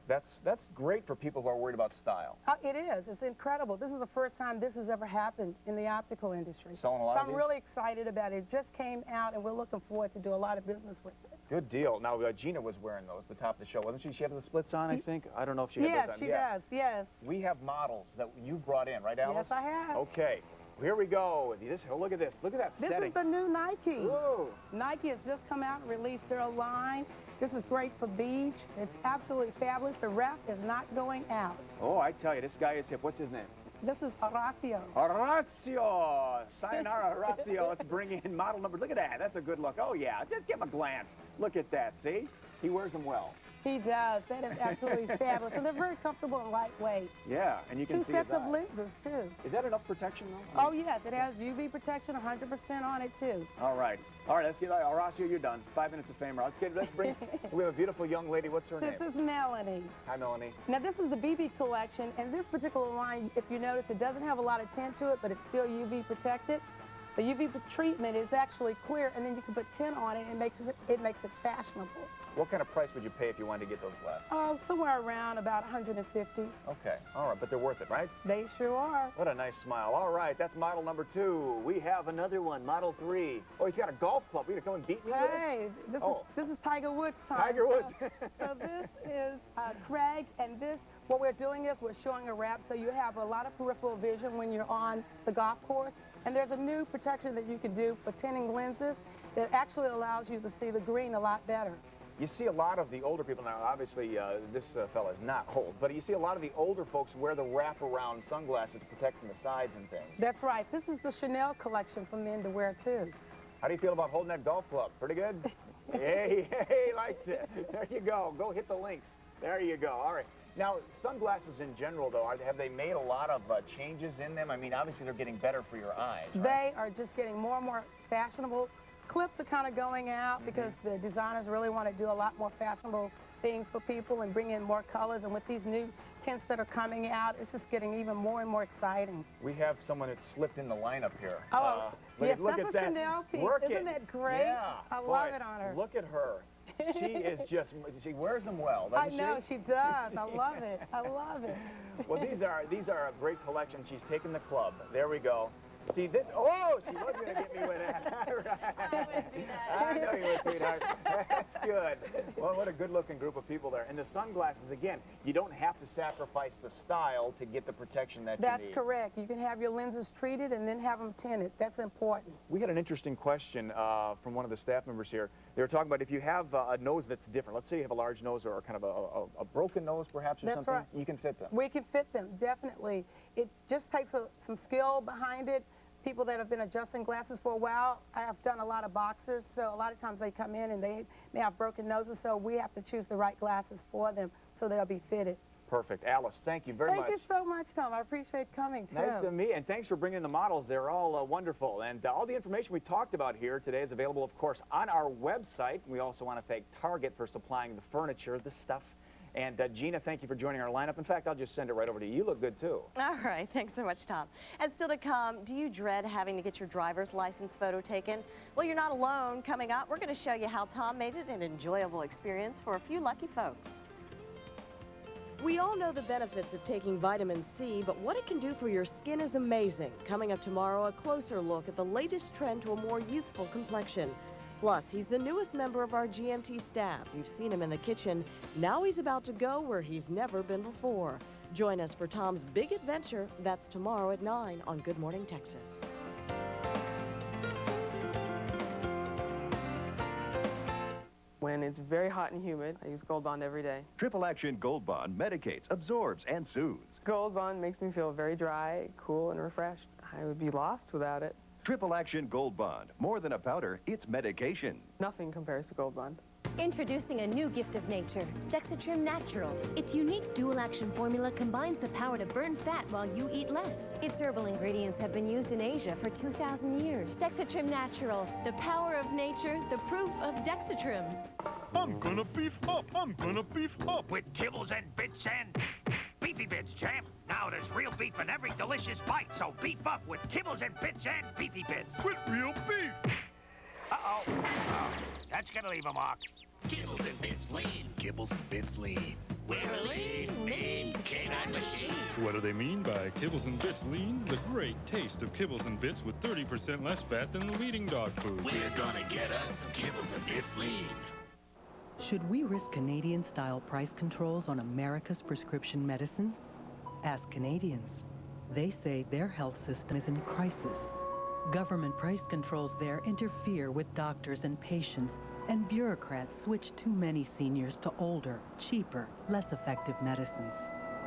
That's great for people who are worried about style. It is. It's incredible. This is the first time this has ever happened in the optical industry. Selling a lot of I'm these? really excited about it. It just came out, and we're looking forward to do a lot of business with it. Good deal. Now, Gina was wearing those at the top of the show, wasn't she? She had the splits on, I think. I don't know if she had those on. Yes, she does, yes. We have models that you brought in, right, Alice? Yes, I have. Okay. Here we go. Look at this. Look at that setting. This is the new Nike. Whoa. Nike has just come out and released their line. This is great for beach. It's absolutely fabulous. The ref is not going out. Oh, I tell you, this guy is hip. What's his name? This is Horacio. Horacio! Sayonara, Horacio. Let's bring in model number. Look at that. That's a good look. Oh, yeah. Just give him a glance. Look at that. See? He wears them well. He does. That is absolutely fabulous. And they're very comfortable and lightweight. Yeah, and you can see Two sets of lenses, too. Is that enough protection, though? Oh, yes. It has UV protection, 100% on it, too. All right. All right, let's get Horacio, you're done. 5 minutes of fame. Let's bring, we have a beautiful young lady. What's her name? This is Melanie. Hi, Melanie. Now, this is the BB collection, and this particular line, if you notice, it doesn't have a lot of tint to it, but it's still UV protected. The UV treatment is actually clear, and then you can put tint on it, and it makes it fashionable. What kind of price would you pay if you wanted to get those glasses? Oh, somewhere around about $150. Okay, all right, but they're worth it, right? They sure are. What a nice smile. All right, that's model number 2. We have another one, model 3. Oh, he's got a golf club. You gonna come and beat me with this? Hey, this is Tiger Woods time. Tiger Woods. So this is Craig, and what we're doing is we're showing a wrap, so you have a lot of peripheral vision when you're on the golf course. And there's a new protection that you can do for tinting lenses that actually allows you to see the green a lot better. You see a lot of the older people now, obviously this fella is not old, but you see a lot of the older folks wear the wraparound sunglasses to protect from the sides and things. That's right. This is the Chanel collection for men to wear, too. How do you feel about holding that golf club? Pretty good? Hey, he likes it. There you go. Go hit the links. There you go. All right. Now, sunglasses in general, though, have they made a lot of changes in them? I mean, obviously, they're getting better for your eyes, right? They are just getting more and more fashionable. Clips are kind of going out because the designers really want to do a lot more fashionable things for people and bring in more colors. And with these new tints that are coming out, it's just getting even more and more exciting. We have someone that slipped in the lineup here. Oh, yes, look that's at a that. Chanel piece. Isn't that great? Yeah. I love it on her. Look at her. She is just, she wears them well, doesn't she? I know, she does. I love it. I love it. Well, these are a great collection. She's taken the club. There we go. See this? Oh, she was going to get me with that. I know you would, sweetheart. That's good. Well, what a good-looking group of people there. And the sunglasses, again, you don't have to sacrifice the style to get the protection that you need. That's correct. You can have your lenses treated and then have them tinted. That's important. We had an interesting question from one of the staff members here. They were talking about if you have a nose that's different. Let's say you have a large nose or kind of a broken nose, perhaps, or That's something. right. You can fit them. We can fit them, definitely. It just takes some skill behind it. People that have been adjusting glasses for a while, I have done a lot of boxers, so a lot of times they come in and they have broken noses, so we have to choose the right glasses for them so they'll be fitted. Perfect. Alice, thank you very much. Thank you so much, Tom. I appreciate coming, too. Nice to meet you, and thanks for bringing the models. They're all wonderful. And all the information we talked about here today is available, of course, on our website. We also want to thank Target for supplying the furniture, the stuff. And Gina, thank you for joining our lineup. In fact, I'll just send it right over to you. You look good, too. All right. Thanks so much, Tom. And still to come, do you dread having to get your driver's license photo taken? Well, you're not alone. Coming up, we're going to show you how Tom made it an enjoyable experience for a few lucky folks. We all know the benefits of taking vitamin C, but what it can do for your skin is amazing. Coming up tomorrow, a closer look at the latest trend to a more youthful complexion. Plus, he's the newest member of our GMT staff. You've seen him in the kitchen. Now he's about to go where he's never been before. Join us for Tom's big adventure. That's tomorrow at 9 on Good Morning Texas. When it's very hot and humid, I use Gold Bond every day. Triple Action Gold Bond medicates, absorbs, and soothes. Gold Bond makes me feel very dry, cool, and refreshed. I would be lost without it. Triple Action Gold Bond. More than a powder, it's medication. Nothing compares to Gold Bond. Introducing a new gift of nature, Dexatrim Natural. Its unique dual-action formula combines the power to burn fat while you eat less. Its herbal ingredients have been used in Asia for 2,000 years. Dexatrim Natural, the power of nature, the proof of Dexatrim. I'm gonna beef up. I'm gonna beef up. With kibbles and bits and beefy bits, champ. Now there's real beef in every delicious bite, so beef up with kibbles and bits and beefy bits. With real beef. Uh-oh. That's gonna leave a mark. Kibbles and Bits Lean. Kibbles and Bits Lean. We're a lean, mean canine machine. What do they mean by Kibbles and Bits Lean? The great taste of Kibbles and Bits with 30% less fat than the leading dog food. We're gonna get us some Kibbles and Bits Lean. Should we risk Canadian-style price controls on America's prescription medicines? Ask Canadians. They say their health system is in crisis. Government price controls there interfere with doctors and patients, and bureaucrats switch too many seniors to older, cheaper, less effective medicines.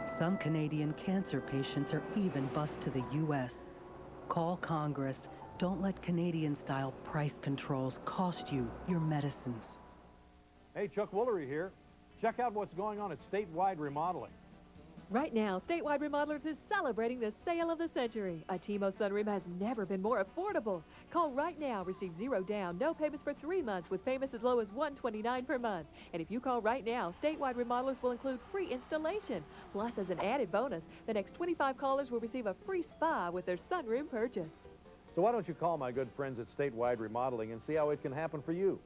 Some Canadian cancer patients are even bused to the U.S. Call Congress. Don't let Canadian-style price controls cost you your medicines. Hey, Chuck Woolery here. Check out what's going on at Statewide Remodeling. Right now, Statewide Remodelers is celebrating the sale of the century. A TMO sunroom has never been more affordable. Call right now, receive 0 down, no payments for 3 months with payments as low as $129 per month. And if you call right now, Statewide Remodelers will include free installation. Plus, as an added bonus, the next 25 callers will receive a free spa with their sunroom purchase. So why don't you call my good friends at Statewide Remodeling and see how it can happen for you?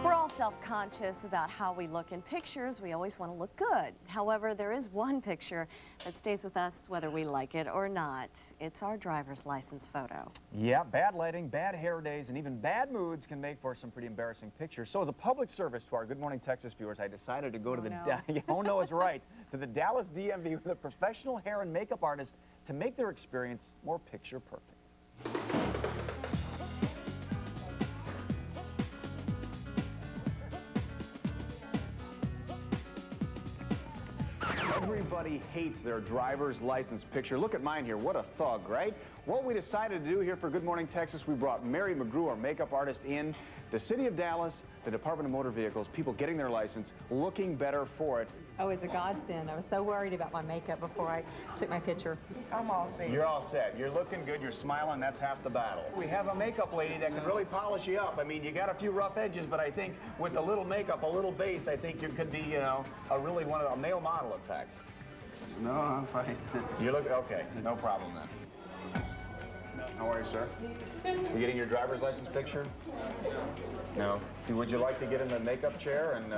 We're all self-conscious about how we look in pictures. We always want to look good. However, there is one picture that stays with us whether we like it or not. It's our driver's license photo. Yeah, bad lighting, bad hair days, and even bad moods can make for some pretty embarrassing pictures. So as a public service to our Good Morning Texas viewers, I decided to go to the... Oh, no, it's right. To the Dallas DMV with a professional hair and makeup artist to make their experience more picture perfect. Everybody hates their driver's license picture. Look at mine here. What a thug, right? What we decided to do here for Good Morning Texas, we brought Mary McGrew, our makeup artist, in. The City of Dallas, the Department of Motor Vehicles, people getting their license, looking better for it. Oh, it's a godsend. I was so worried about my makeup before I took my picture. I'm all set. You're all set. You're looking good. You're smiling. That's half the battle. We have a makeup lady that can really polish you up. I mean, you got a few rough edges, but I think with a little makeup, a little base, I think you could be, you know, a really a male model, in fact. No, I'm fine. You look okay. No problem then. How are you, sir? You getting your driver's license picture? No. Would you like to get in the makeup chair and?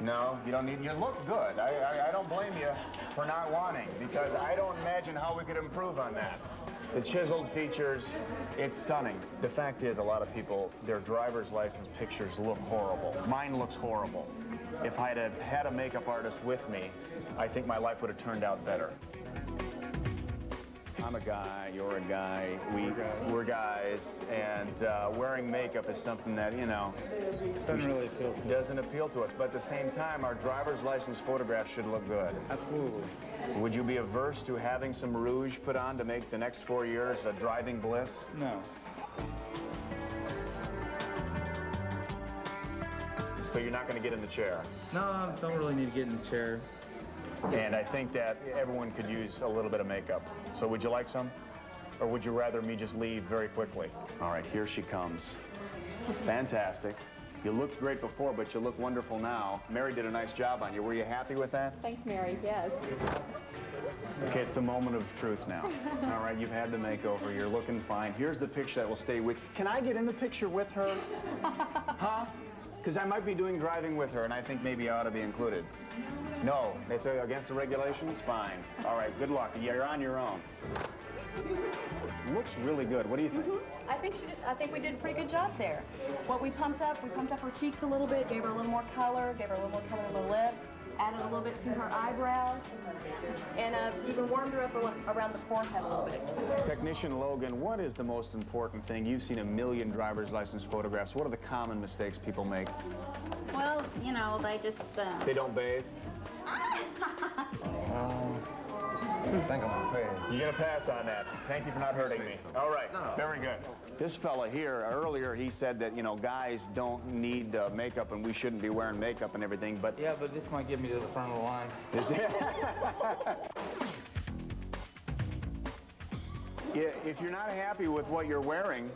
No, you don't need. You look good. I don't blame you for not wanting, because I don't imagine how we could improve on that. The chiseled features, it's stunning. The fact is, a lot of people, their driver's license pictures look horrible. Mine looks horrible. If I'd have had a makeup artist with me, I think my life would have turned out better. I'm a guy, you're a guy, we're guys, and wearing makeup is something that, you know, doesn't appeal to us. But at the same time, our driver's license photographs should look good. Absolutely. Would you be averse to having some rouge put on to make the next 4 years a driving bliss? No. So you're not going to get in the chair? No, I don't really need to get in the chair. And I think that everyone could use a little bit of makeup. So would you like some? Or would you rather me just leave very quickly? All right, here she comes. Fantastic. You looked great before, but you look wonderful now. Mary did a nice job on you. Were you happy with that? Thanks, Mary. Yes. Okay, it's the moment of truth now. All right, you've had the makeover. You're looking fine. Here's the picture that will stay with you. Can I get in the picture with her? Huh? Because I might be doing driving with her, and I think maybe I ought to be included. No, it's against the regulations? Fine. All right, good luck. You're on your own. Looks really good. What do you think? I think we did a pretty good job there. What we pumped up her cheeks a little bit, gave her a little more color, gave her a little more color on the lips, added a little bit to her eyebrows, and even warmed her up around the forehead a little bit. Technician Logan, what is the most important thing? You've seen a million driver's license photographs. What are the common mistakes people make? Well, you know, they just... They don't bathe? I think I'm gonna pay. You're gonna pass on that. Thank you for not hurting me. All right, very good. This fella here, earlier he said that, you know, guys don't need makeup and we shouldn't be wearing makeup and everything, but... Yeah, but this might get me to the front of the line. Yeah, if you're not happy with what you're wearing,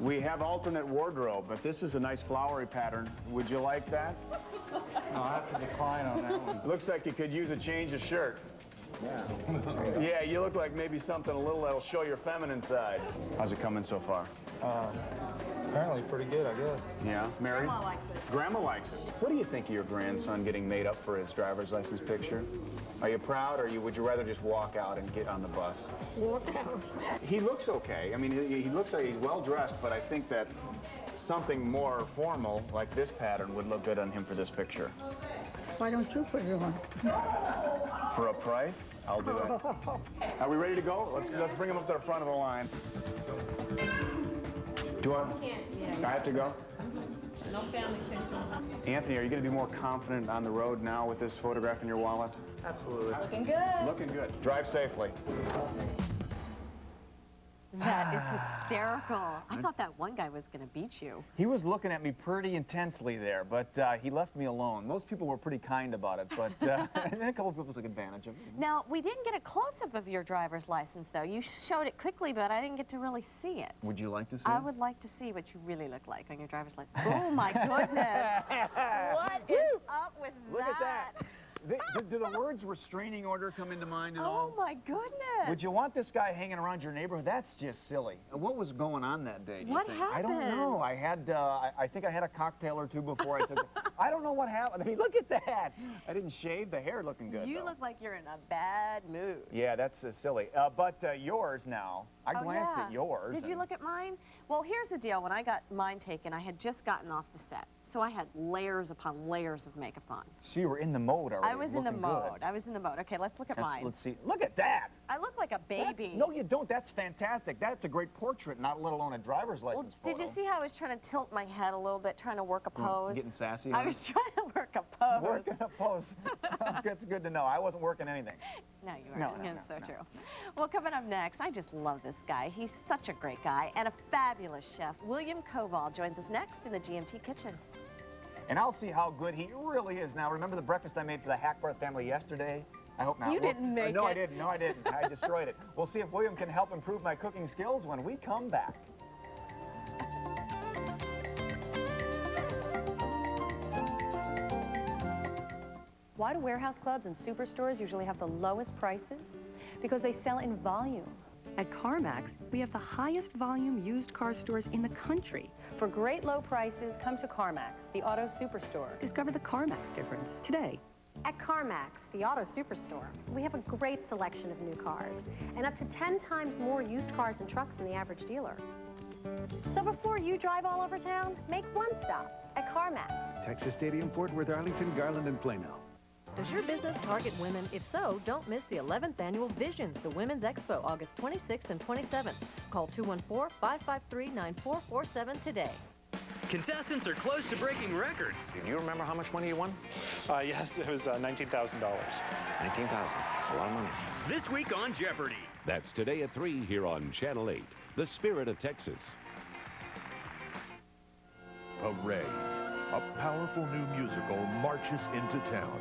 we have alternate wardrobe, but this is a nice flowery pattern. Would you like that? No, I have to decline on that one. Looks like you could use a change of shirt. Yeah, you look like maybe something a little that'll show your feminine side. How's it coming so far? Apparently pretty good, I guess. Yeah, married? Grandma likes it. Grandma likes it. What do you think of your grandson getting made up for his driver's license picture? Are you proud, or would you rather just walk out and get on the bus? Walk out. He looks okay. I mean, he looks like he's well dressed, but I think that something more formal, like this pattern, would look good on him for this picture. Why don't you put it on? For a price, I'll do it. Are we ready to go? Let's bring him up to the front of the line. Do I? I have to go? No family pictures. Anthony, are you going to be more confident on the road now with this photograph in your wallet? Absolutely. Looking good. Looking good. Drive safely. That is hysterical. I thought that one guy was going to beat you. He was looking at me pretty intensely there, but he left me alone. Most people were pretty kind about it, but and then a couple of people took advantage of it. Now, we didn't get a close-up of your driver's license, though. You showed it quickly, but I didn't get to really see it. Would you like to see I it? would like to see what you really look like on your driver's license. Oh, my goodness. What is up with Look at that. Do the words restraining order come into mind at all? Oh, my goodness. Would you want this guy hanging around your neighborhood? That's just silly. What was going on that day, do you What think? I don't happened? know. I had, I think I had a cocktail or two before I took it. I don't know what happened. I mean, look at that. I didn't shave. The hair looking good, You though. look like you're in a bad mood. Yeah, that's silly. But yours now. I glanced at yours. Did you look at mine? Well, here's the deal. When I got mine taken, I had just gotten off the set. So I had layers upon layers of makeup on. So you were in the mode already. I was in the looking mode. good. I was in the mode. Okay, let's look at mine. Let's see. Look at that. I look like a baby. No, you don't. That's fantastic. That's a great portrait, not let alone a driver's license Did you see how I was trying to tilt my head a little bit, trying to work a pose? Getting sassy? I was trying to work a pose. Working a pose. That's good to know. I wasn't working anything. No, you weren't. That's so true. Well, coming up next, I just love this guy. He's such a great guy and a fabulous chef. William Koval joins us next in the GMT kitchen. And I'll see how good he really is. Now, remember the breakfast I made for the Hackbarth family yesterday? I hope not. You didn't make No, it. I didn't. No, I didn't. I destroyed it. We'll see if William can help improve my cooking skills when we come back. Why do warehouse clubs and superstores usually have the lowest prices? Because they sell in volume. At CarMax, we have the highest volume used car stores in the country. For great low prices, come to CarMax, the auto superstore. Discover the CarMax difference today. At CarMax, the auto superstore, we have a great selection of new cars and up to 10 times more used cars and trucks than the average dealer. So before you drive all over town, make one stop at CarMax. Texas Stadium, Fort Worth, Arlington, Garland, and Plano. Does your business target women? If so, don't miss the 11th Annual Visions, the Women's Expo, August 26th and 27th. Call 214-553-9447 today. Contestants are close to breaking records. Do you remember how much money you won? Yes, it was $19,000. $19,000. That's a lot of money. This week on Jeopardy! That's today at 3 here on Channel 8, The Spirit of Texas. Parade. A powerful new musical marches into town.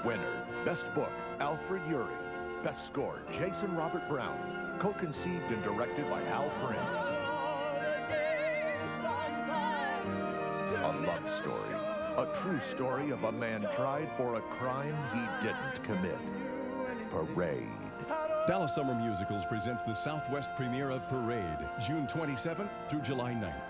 Winner, Best Book, Alfred Urey. Best Score, Jason Robert Brown. Co-conceived and directed by Al Prince. A love story. A true story of a man tried for a crime he didn't commit. Parade. Dallas Summer Musicals presents the Southwest premiere of Parade, June 27th through July 9th.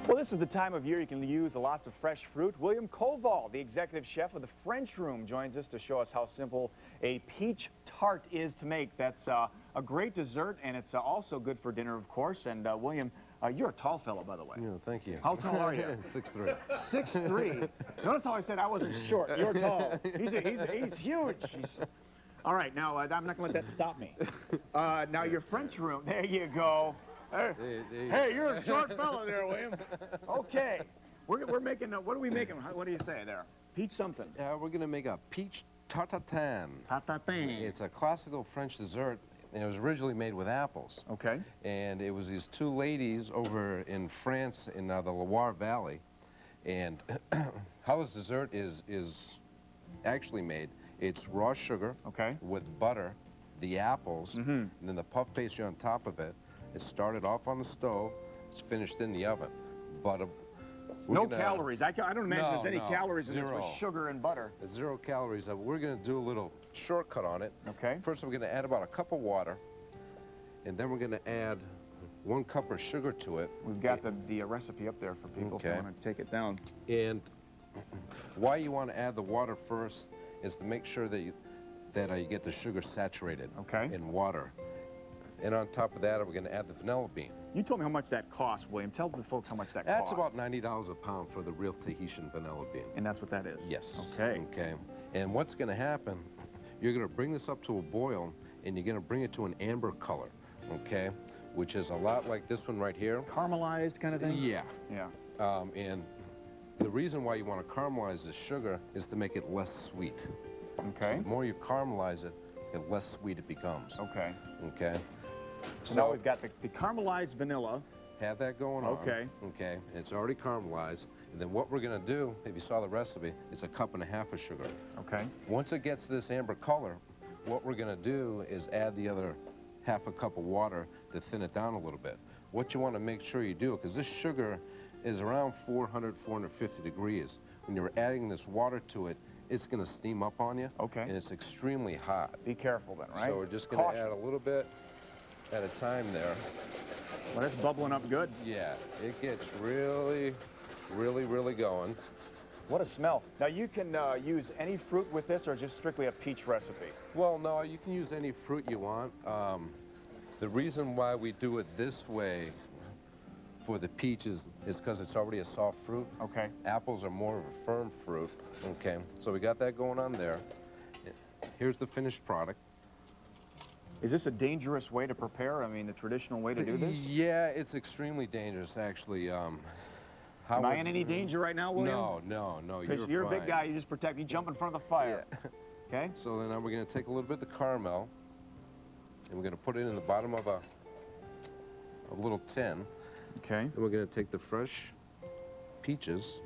Well, this is the time of year you can use lots of fresh fruit. William Koval, the executive chef of the French Room, joins us to show us how simple a peach tart is to make. That's a great dessert, and it's also good for dinner, of course. And William, you're a tall fellow, by the way. Yeah, thank you. How tall are you? 6'3". 6'3". Notice how I said I wasn't short. You're tall. He's huge. All right, now I'm not going to let that stop me. Now your French Room. There you go. Hey, you're a short fellow there, William. Okay. We're making, what are we making? What do you say there? Peach something. Yeah, we're going to make a peach tartatin. Tartatin. It's a classical French dessert, and it was originally made with apples. Okay. And it was these two ladies over in France in the Loire Valley. And how this dessert is actually made, it's raw sugar with butter, the apples, and then the puff pastry on top of it. It's started off on the stove, it's finished in the oven. but No calories. I don't imagine there's any no, calories in this zero. with sugar and butter. 0 calories. We're going to do a little shortcut on it. Okay. First, we're going to add about a cup of water, and then we're going to add 1 cup of sugar to it. We've got the recipe up there for people if they want to take it down. And why you want to add the water first is to make sure that you get the sugar saturated in water. And on top of that, we're going to add the vanilla bean. You told me how much that costs, William. Tell the folks how much that That's costs. about $90 a pound for the real Tahitian vanilla bean. And that's what that is? Yes. Okay. Okay. And what's going to happen, you're going to bring this up to a boil, and you're going to bring it to an amber color, okay? Which is a lot like this one right here. Caramelized kind of thing? Yeah. Yeah. And the reason why you want to caramelize the sugar is to make it less sweet. Okay. So the more you caramelize it, the less sweet it becomes. Okay. Okay. So now we've got the caramelized vanilla. Have that going on. Okay. Okay. It's already caramelized. And then what we're going to do, if you saw the recipe, it's 1.5 cups of sugar. Okay. Once it gets this amber color, what we're going to do is add the other 1/2 cup of water to thin it down a little bit. What you want to make sure you do, because this sugar is around 400, 450 degrees. When you're adding this water to it, it's going to steam up on you. Okay. And it's extremely hot. Be careful then, right? So we're just going to add a little bit at a time there. Well, it's bubbling up good. Yeah, it gets really, really, really going. What a smell. Now, you can use any fruit with this, or just strictly a peach recipe? Well, no, you can use any fruit you want. The reason why we do it this way for the peaches is because it's already a soft fruit. Okay. Apples are more of a firm fruit. Okay, so we got that going on there. Here's the finished product. Is this a dangerous way to prepare? I mean, the traditional way to do this? Yeah, it's extremely dangerous, actually. Am I in any danger right now, William? No, Because you're a big guy, you just protect me. Jump in front of the fire. Yeah. Okay? So then we're going to take a little bit of the caramel, and we're going to put it in the bottom of a little tin. Okay. And we're going to take the fresh peaches.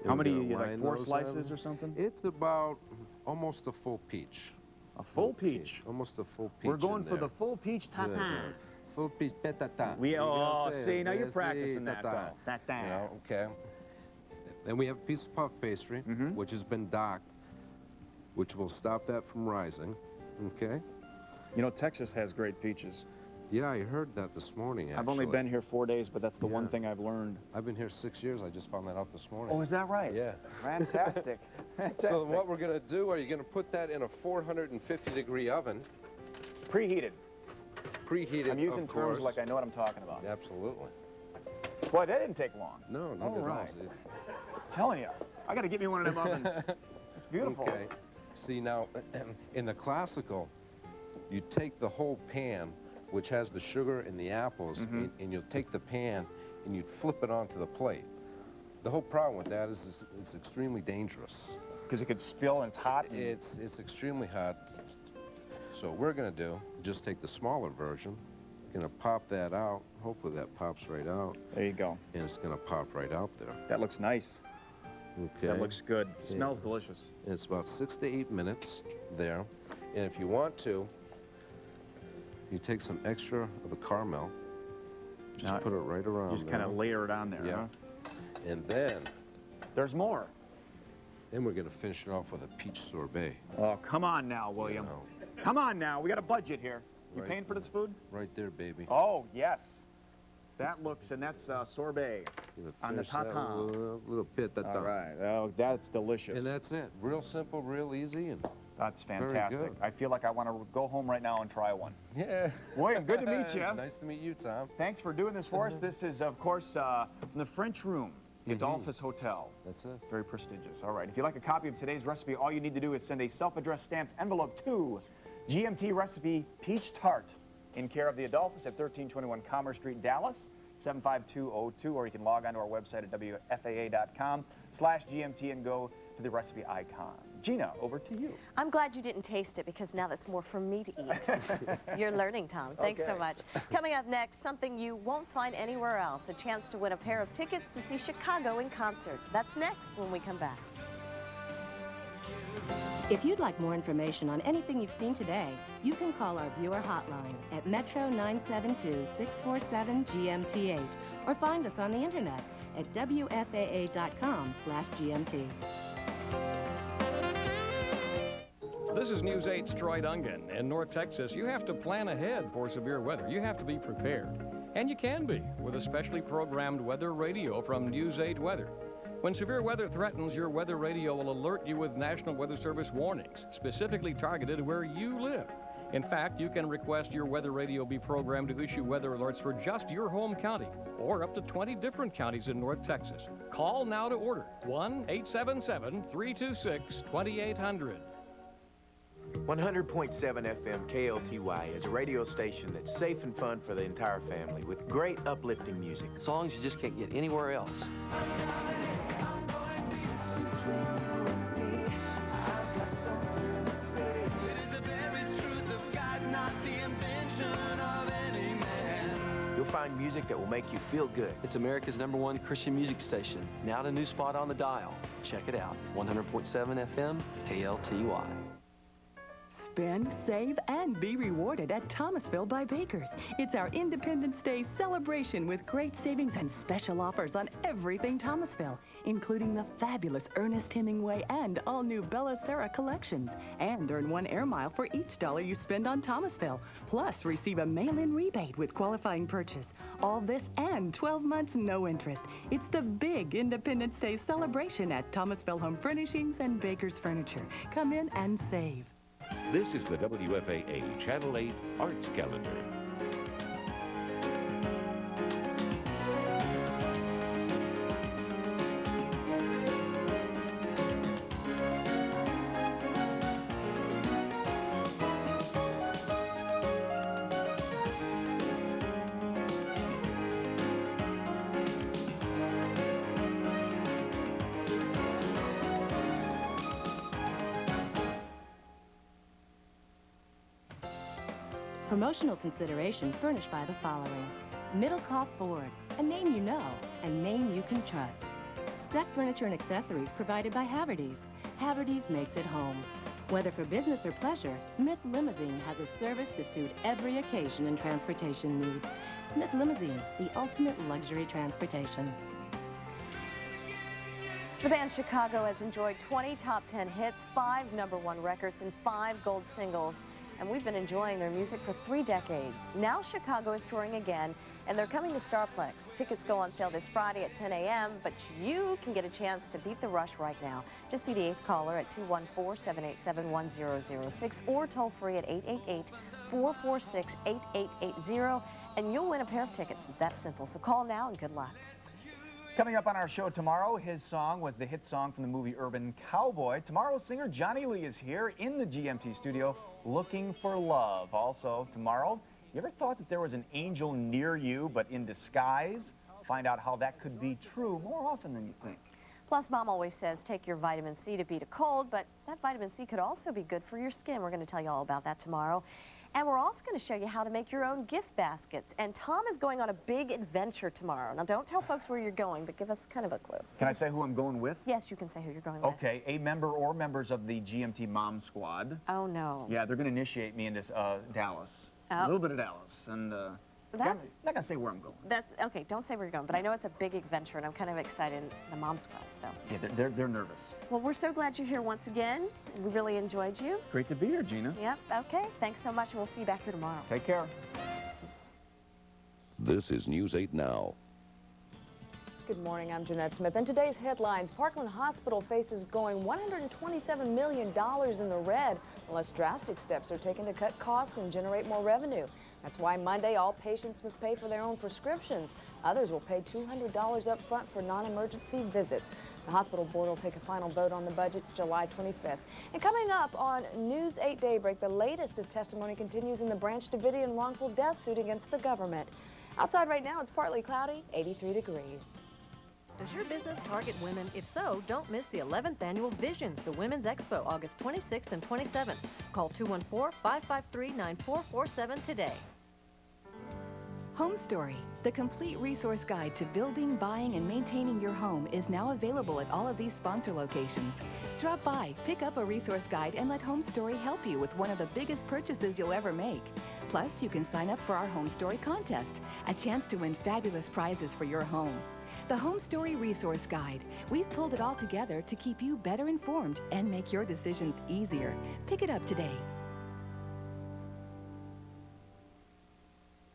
How many, like 4 slices or something? It's about almost a full peach. A full peach? Almost a full peach. We're going for the full peach tatin. Full peach petata. See, now you're practicing that. You know, okay. Then we have a piece of puff pastry, which has been docked, which will stop that from rising. Okay. You know, Texas has great peaches. Yeah, I heard that this morning, actually. I've only been here 4 days, but that's the one thing I've learned. I've been here 6 years. I just found that out this morning. Oh, is that right? Yeah. Fantastic. Fantastic. So what we're going to do, are you going to put that in a 450-degree oven? Preheated. Preheated, I'm using of course. terms like I know what I'm talking about. Absolutely. Boy, that didn't take long. No, not at all. I'm telling you, I got to get me one of them ovens. It's beautiful. Okay. See, now, in the classical, you take the whole pan, which has the sugar and the apples, and you'll take the pan and you'd flip it onto the plate. The whole problem with that is it's extremely dangerous. Because it could spill and it's hot? It's extremely hot. So what we're going to do, just take the smaller version, going to pop that out. Hopefully that pops right out. There you go. And it's going to pop right out there. That looks nice. Okay. That looks good. It smells delicious. And it's about 6 to 8 minutes there. And if you want to, you take some extra of the caramel, just put it right around Just kind of layer it on there, huh? And then... There's more. Then we're going to finish it off with a peach sorbet. Oh, come on now, William. Come on now. We got a budget here. You paying for this food? Right there, baby. Oh, yes. That looks, and that's sorbet on the tatin. Little bit. All right. Oh, that's delicious. And that's it. Real simple, real easy, and that's fantastic. Very good. I feel like I want to go home right now and try one. Yeah. William, good to meet you. Nice to meet you, Tom. Thanks for doing this for us. This is, of course, from the French Room, the Adolphus Hotel. That's it. Very prestigious. All right. If you'd like a copy of today's recipe, all you need to do is send a self-addressed stamped envelope to GMT Recipe Peach Tart in care of the Adolphus at 1321 Commerce Street, Dallas, 75202, or you can log on to our website at WFAA.com/GMT and go to the recipe icon. Gina, over to you. I'm glad you didn't taste it because now that's more for me to eat. You're learning, Tom. Thanks so much. Coming up next, something you won't find anywhere else, a chance to win a pair of tickets to see Chicago in concert. That's next when we come back. If you'd like more information on anything you've seen today, you can call our viewer hotline at Metro 972-647-GMT8 or find us on the internet at WFAA.com/GMT. This is News 8's Troy Dungan. In North Texas, you have to plan ahead for severe weather. You have to be prepared. And you can be with a specially programmed weather radio from News 8 Weather. When severe weather threatens, your weather radio will alert you with National Weather Service warnings, specifically targeted where you live. In fact, you can request your weather radio be programmed to issue weather alerts for just your home county, or up to 20 different counties in North Texas. Call now to order. 1-877-326-2800. 100.7 FM KLTY is a radio station that's safe and fun for the entire family with great uplifting music. Songs you just can't get anywhere else. You'll find music that will make you feel good. It's America's #1 Christian music station. Now at a new spot on the dial. Check it out. 100.7 FM KLTY. Spend, save, and be rewarded at Thomasville by Bakers. It's our Independence Day celebration with great savings and special offers on everything Thomasville, including the fabulous Ernest Hemingway and all-new Bella Sara collections. And earn 1 air mile for each dollar you spend on Thomasville. Plus, receive a mail-in rebate with qualifying purchase. All this and 12 months no interest. It's the big Independence Day celebration at Thomasville Home Furnishings and Bakers Furniture. Come in and save. This is the WFAA Channel 8 Arts Calendar. Promotional consideration furnished by the following. Middlecoff Ford, a name you know, a name you can trust. Set furniture and accessories provided by Haverty's. Haverty's makes it home. Whether for business or pleasure, Smith Limousine has a service to suit every occasion and transportation need. Smith Limousine, the ultimate luxury transportation. The band Chicago has enjoyed 20 top 10 hits, 5 #1 records, and 5 gold singles. And we've been enjoying their music for 3 decades. Now Chicago is touring again, and they're coming to Starplex. Tickets go on sale this Friday at 10 a.m., but you can get a chance to beat the rush right now. Just be the 8th caller at 214-787-1006 or toll free at 888-446-8880, and you'll win a pair of tickets. It's that simple. So call now and good luck. Coming up on our show tomorrow, his song was the hit song from the movie Urban Cowboy. Tomorrow's singer Johnny Lee is here in the GMT studio looking for love. Also, tomorrow, you ever thought that there was an angel near you but in disguise? Find out how that could be true more often than you think. Plus, Mom always says take your vitamin C to beat a cold, but that vitamin C could also be good for your skin. We're going to tell you all about that tomorrow. And we're also going to show you how to make your own gift baskets. And Tom is going on a big adventure tomorrow. Now, don't tell folks where you're going, but give us kind of a clue. Can I say who I'm going with? Yes, you can say who you're going with. Okay, a member or members of the GMT Mom Squad. Oh, no. Yeah, they're going to initiate me into Dallas. Oh. A little bit of Dallas. And I'm not going to say where I'm going. That's okay, don't say where you're going, but I know it's a big adventure, and I'm kind of excited, the Mom Squad, so. Yeah, they're nervous. Well, we're so glad you're here once again. We really enjoyed you. Great to be here, Gina. Yep, okay. Thanks so much, and we'll see you back here tomorrow. Take care. This is News 8 Now. Good morning, I'm Jeanette Smith. And today's headlines, Parkland Hospital faces going $127 million in the red unless drastic steps are taken to cut costs and generate more revenue. That's why Monday all patients must pay for their own prescriptions. Others will pay $200 up front for non-emergency visits. The hospital board will take a final vote on the budget July 25th. And coming up on News 8 Daybreak, the latest as testimony continues in the Branch Davidian wrongful death suit against the government. Outside right now, it's partly cloudy, 83 degrees. Does your business target women? If so, don't miss the 11th Annual Visions, the Women's Expo, August 26th and 27th. Call 214-553-9447 today. Home Story, the complete resource guide to building, buying, and maintaining your home is now available at all of these sponsor locations. Drop by, pick up a resource guide, and let Home Story help you with one of the biggest purchases you'll ever make. Plus, you can sign up for our Home Story contest, a chance to win fabulous prizes for your home. The Home Story Resource Guide. We've pulled it all together to keep you better informed and make your decisions easier. Pick it up today.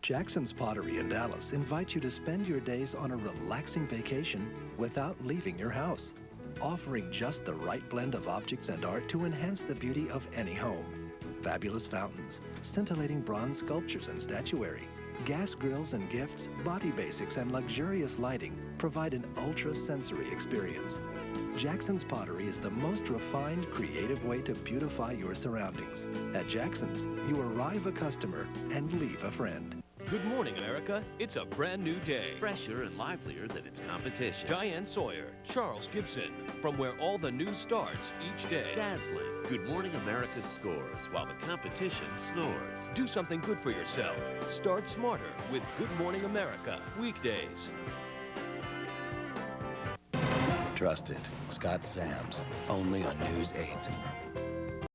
Jackson's Pottery in Dallas invites you to spend your days on a relaxing vacation without leaving your house, offering just the right blend of objects and art to enhance the beauty of any home. Fabulous fountains, scintillating bronze sculptures and statuary, gas grills and gifts, body basics, and luxurious lighting provide an ultra-sensory experience. Jackson's Pottery is the most refined, creative way to beautify your surroundings. At Jackson's, you arrive a customer and leave a friend. Good morning, America. It's a brand new day. Fresher and livelier than its competition. Diane Sawyer, Charles Gibson, from where all the news starts each day. Dazzling. Good Morning America scores while the competition snores. Do something good for yourself. Start smarter with Good Morning America. Weekdays. Trust it. Scott Sams, only on News 8.